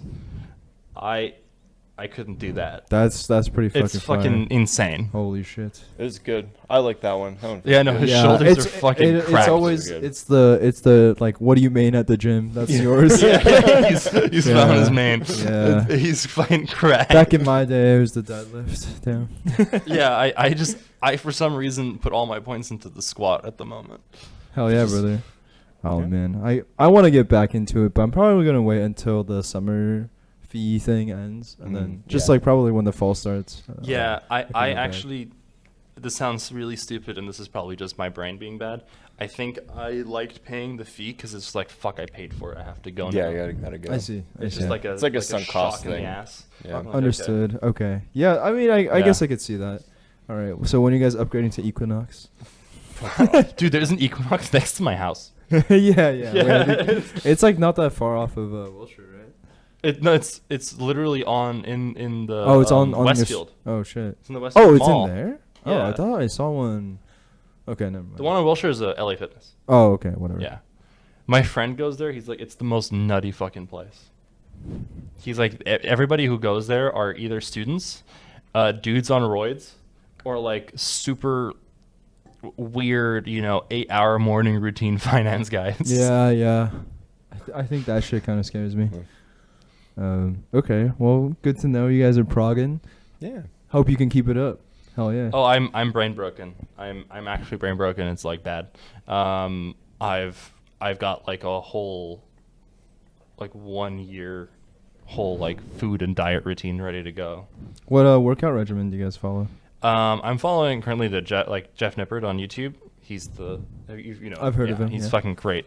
I couldn't do that. That's pretty fucking. It's fucking fire. insane. Holy shit. It was good. I like that one. That one Yeah, no, feels his good. shoulders are fucking It's cracked. always Good. it's the like, what do you main at the gym? That's yours. Yeah, he's Yeah. found his man. Yeah. He's fucking cracked. Back in my day, it was the deadlift. Damn. Yeah, I for some reason put all my points into the squat at the moment. Hell yeah, Just- brother. Oh Okay. man, I want to get back into it, but I'm probably gonna wait until the summer fee thing ends, and then just yeah. like probably when the fall starts. Yeah, I can go back. actually, this sounds really stupid, and this is probably just my brain being bad. I think I liked paying the fee because it's like, fuck, I paid for it. I have to go now. Yeah, you gotta go. I see. It's see. just like a, It's like a sunk cost shock in the thing. ass. Yeah. I'm like, Understood. Okay. Yeah, I mean, I Yeah. guess I could see that. All right. So when are you guys upgrading to Equinox? okay. Dude, there's an Equinox next to my house. yeah. Yeah. It's like not that far off of Wilshire, right? No, it's literally in the Oh, it's on your Westfield. Oh shit. It's in the Westfield Oh, it's Mall. in there. Oh, I Yeah. thought I saw one. Okay, never mind. The one on Wilshire is a LA Fitness. Oh, okay, whatever. Yeah. My friend goes there. He's like, it's the most nutty fucking place. He's like, everybody who goes there are either students, dudes on roids, or like super weird, 8-hour morning routine finance guys. Yeah. I think that shit kind of scares me. Okay, well, good to know you guys are progging. Yeah. Hope you can keep it up. Hell yeah. Oh, I'm brain broken. I'm actually brain broken. It's like bad. I've got like a whole, like 1 year, whole like food and diet routine ready to go. What workout regimen do you guys follow? I'm following currently Jeff Nippert on YouTube. He's the I've heard of him, He's yeah. fucking great.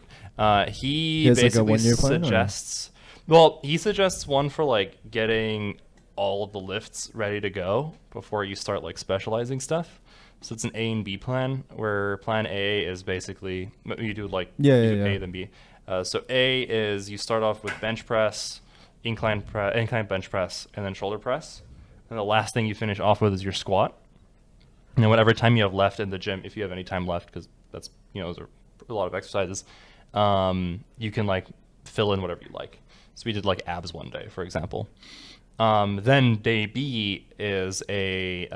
He has, like, a basically 1 year plan, or? suggests. Well, he suggests one for like getting all of the lifts ready to go before you start like specializing stuff. So it's an A and B plan, where plan A is basically you do like Yeah, you yeah, do yeah. A then B. So A is you start off with bench press, incline bench press, and then shoulder press. And the last thing you finish off with is your squat. And then whatever time you have left in the gym, if you have any time left, because that's those are a lot of exercises, you can like fill in whatever you like. So we did like abs one day, for example. Then day B is a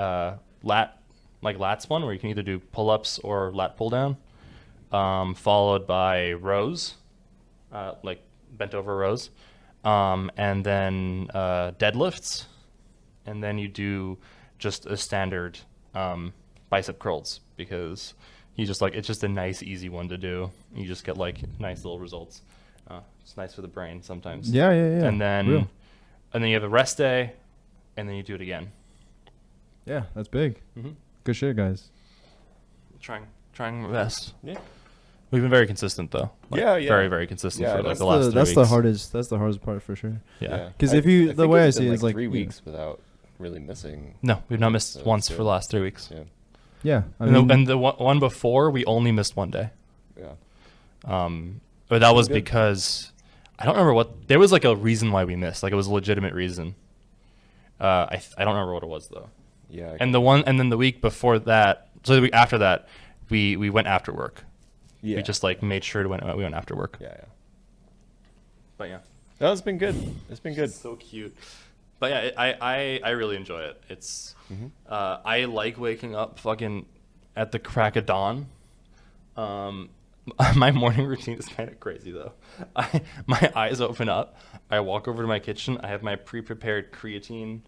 lats one, where you can either do pull-ups or lat pull-down, followed by rows, like bent over rows, and then deadlifts, and then you do just a standard bicep curls, because you just like, it's just a nice easy one to do. You just get like nice little results. It's nice for the brain sometimes. Yeah. And then Real. you have a rest day, and then you do it again. Yeah, that's big. Mm-hmm. Good shit, guys. Trying my best. Yeah. We've been very consistent though. Yeah. Very, very consistent Yeah, for like that's the last 3 that's weeks. the hardest. That's the hardest part for sure. Yeah. Because if you, the think way I it's see been, it is like 3 you know, weeks without really missing. No, we've not missed So once it's for the last 3 weeks. Yeah. Yeah, I And mean, and the one before, we only missed 1 day. Yeah. But that was Good. because I don't remember what. There was like a reason why we missed. Like it was a legitimate reason. I don't remember what it was though. Yeah. And then the week before that, so the week after that, we went after work. Yeah. We just like made sure we went after work. Yeah. Yeah. But yeah. No, it's been good. It's been good. So cute. But yeah, I really enjoy it. It's Mhm. I like waking up fucking at the crack of dawn. My morning routine is kind of crazy though. My eyes open up. I walk over to my kitchen. I have my pre-prepared creatine,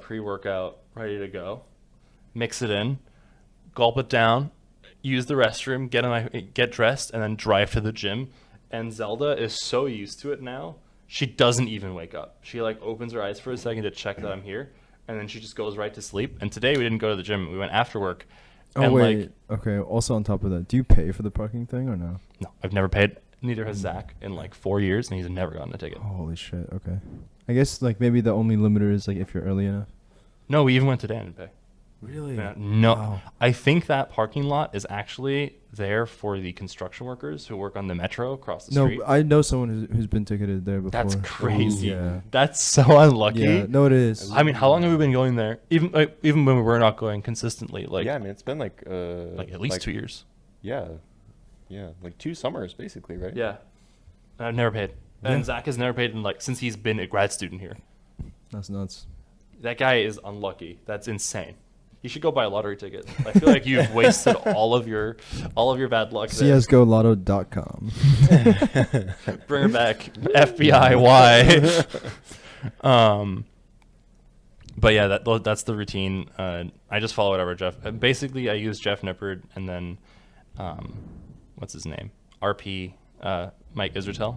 pre-workout ready to go. Mix it in, gulp it down, use the restroom, get dressed, and then drive to the gym. And Zelda is so used to it now. She doesn't even wake up. She like opens her eyes for a second to check that I'm here, and then she just goes right to sleep. And today we didn't go to the gym. We went after work. oh and wait, like, okay. Also on top of that, do you pay for the parking thing or no? no, I've never paid. Neither has Zach in like 4 years, and he's never gotten a ticket. Holy shit. Okay. I guess like maybe the only limiter is like if you're early enough. No, we even went today and didn't pay. Really? No, Wow. I think that parking lot is actually there for the construction workers who work on the metro across the No, street. I know someone who's been ticketed there before. That's crazy. Yeah. That's so unlucky. Yeah. No, it is. I mean, how long have we been going there? Even when we were not going consistently, like yeah, I mean, it's been like at least 2 years. Yeah. Yeah, like 2 summers basically, right? Yeah, I've never paid, Yeah. and Zach has never paid in like since he's been a grad student here. That's nuts. That guy is unlucky. That's insane. You should go buy a lottery ticket. I feel like you've wasted all of your bad luck there. CSGOLotto.com. Bring her back, FBI. Why? But yeah, that's the routine. I just follow whatever Jeff. Basically, I use Jeff Nippard and then, what's his name? RP Mike Israetel.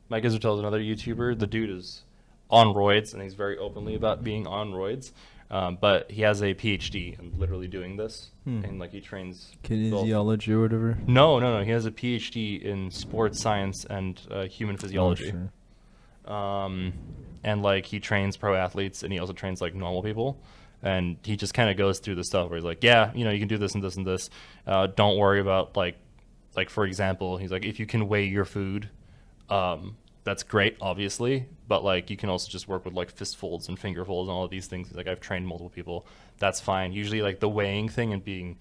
Mike Israetel is another YouTuber. The dude is on roids, and he's very openly about being on roids. But he has a PhD in literally doing this, and like he trains both. Kinesiology or whatever. No. He has a PhD in sports science and human physiology. Oh, sure. And like he trains pro athletes, and he also trains like normal people. And he just kind of goes through the stuff where he's like, yeah, you can do this and this and this. Don't worry about like for example, he's like, if you can weigh your food, that's great, obviously, but like you can also just work with like fist folds and finger folds and all of these things. Like I've trained multiple people, that's fine. Usually like the weighing thing and being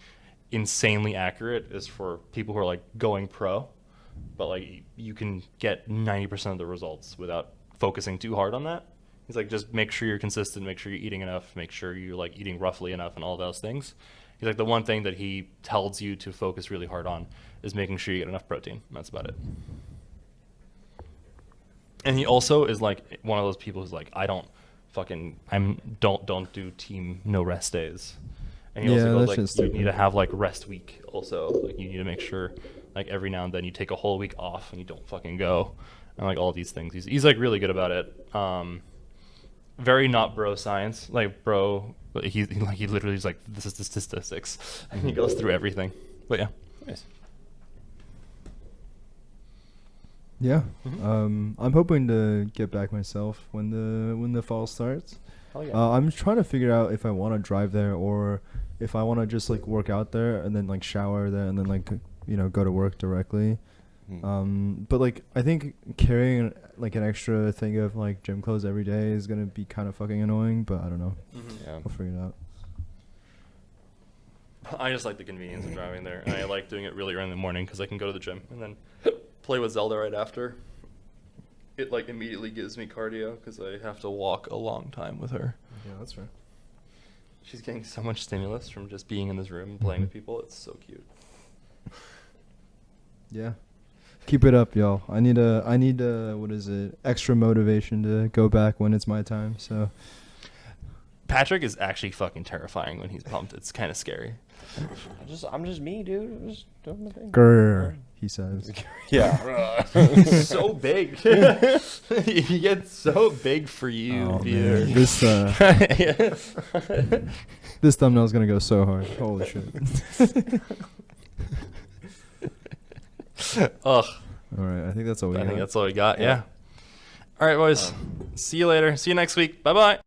insanely accurate is for people who are like going pro, but like you can get 90% of the results without focusing too hard on that. He's like, just make sure you're consistent, make sure you're eating enough, make sure you're like eating roughly enough and all those things. He's like, the one thing that he tells you to focus really hard on is making sure you get enough protein. That's about it. And he also is like one of those people who's like, don't do team no rest days. And he also goes like, you need to have like rest week also. Like you need to make sure like every now and then you take a whole week off and you don't fucking go. And like all these things. He's like really good about it. Very not bro science. Like bro, he literally is like, this is the statistics. And he goes through everything. But yeah. Nice. Yeah. I'm hoping to get back myself when the fall starts. Hell yeah. I'm trying to figure out if I want to drive there or if I want to just like work out there and then like shower there and then like go to work directly. But like I think carrying like an extra thing of like gym clothes every day is gonna be kind of fucking annoying. But I don't know. Yeah. I'll figure it out. I just like the convenience of driving there, and I like doing it really early in the morning because I can go to the gym and then play with Zelda right after. It like immediately gives me cardio because I have to walk a long time with her. Yeah, that's right. She's getting so much stimulus from just being in this room and playing with people. It's so cute. Yeah. Keep it up, y'all. I need extra motivation to go back when it's my time. So Patrick is actually fucking terrifying when he's pumped. It's kind of scary. I'm just me, dude. I'm just doing my thing. Grr, he says. Yeah. He's so big. He gets so big for you, Oh, Peter. man. This thumbnail's gonna go so hard. Holy shit. Ugh. All right, I think that's all we I got. think that's all we got. Yeah. All right, boys. See you later. See you next week. Bye bye.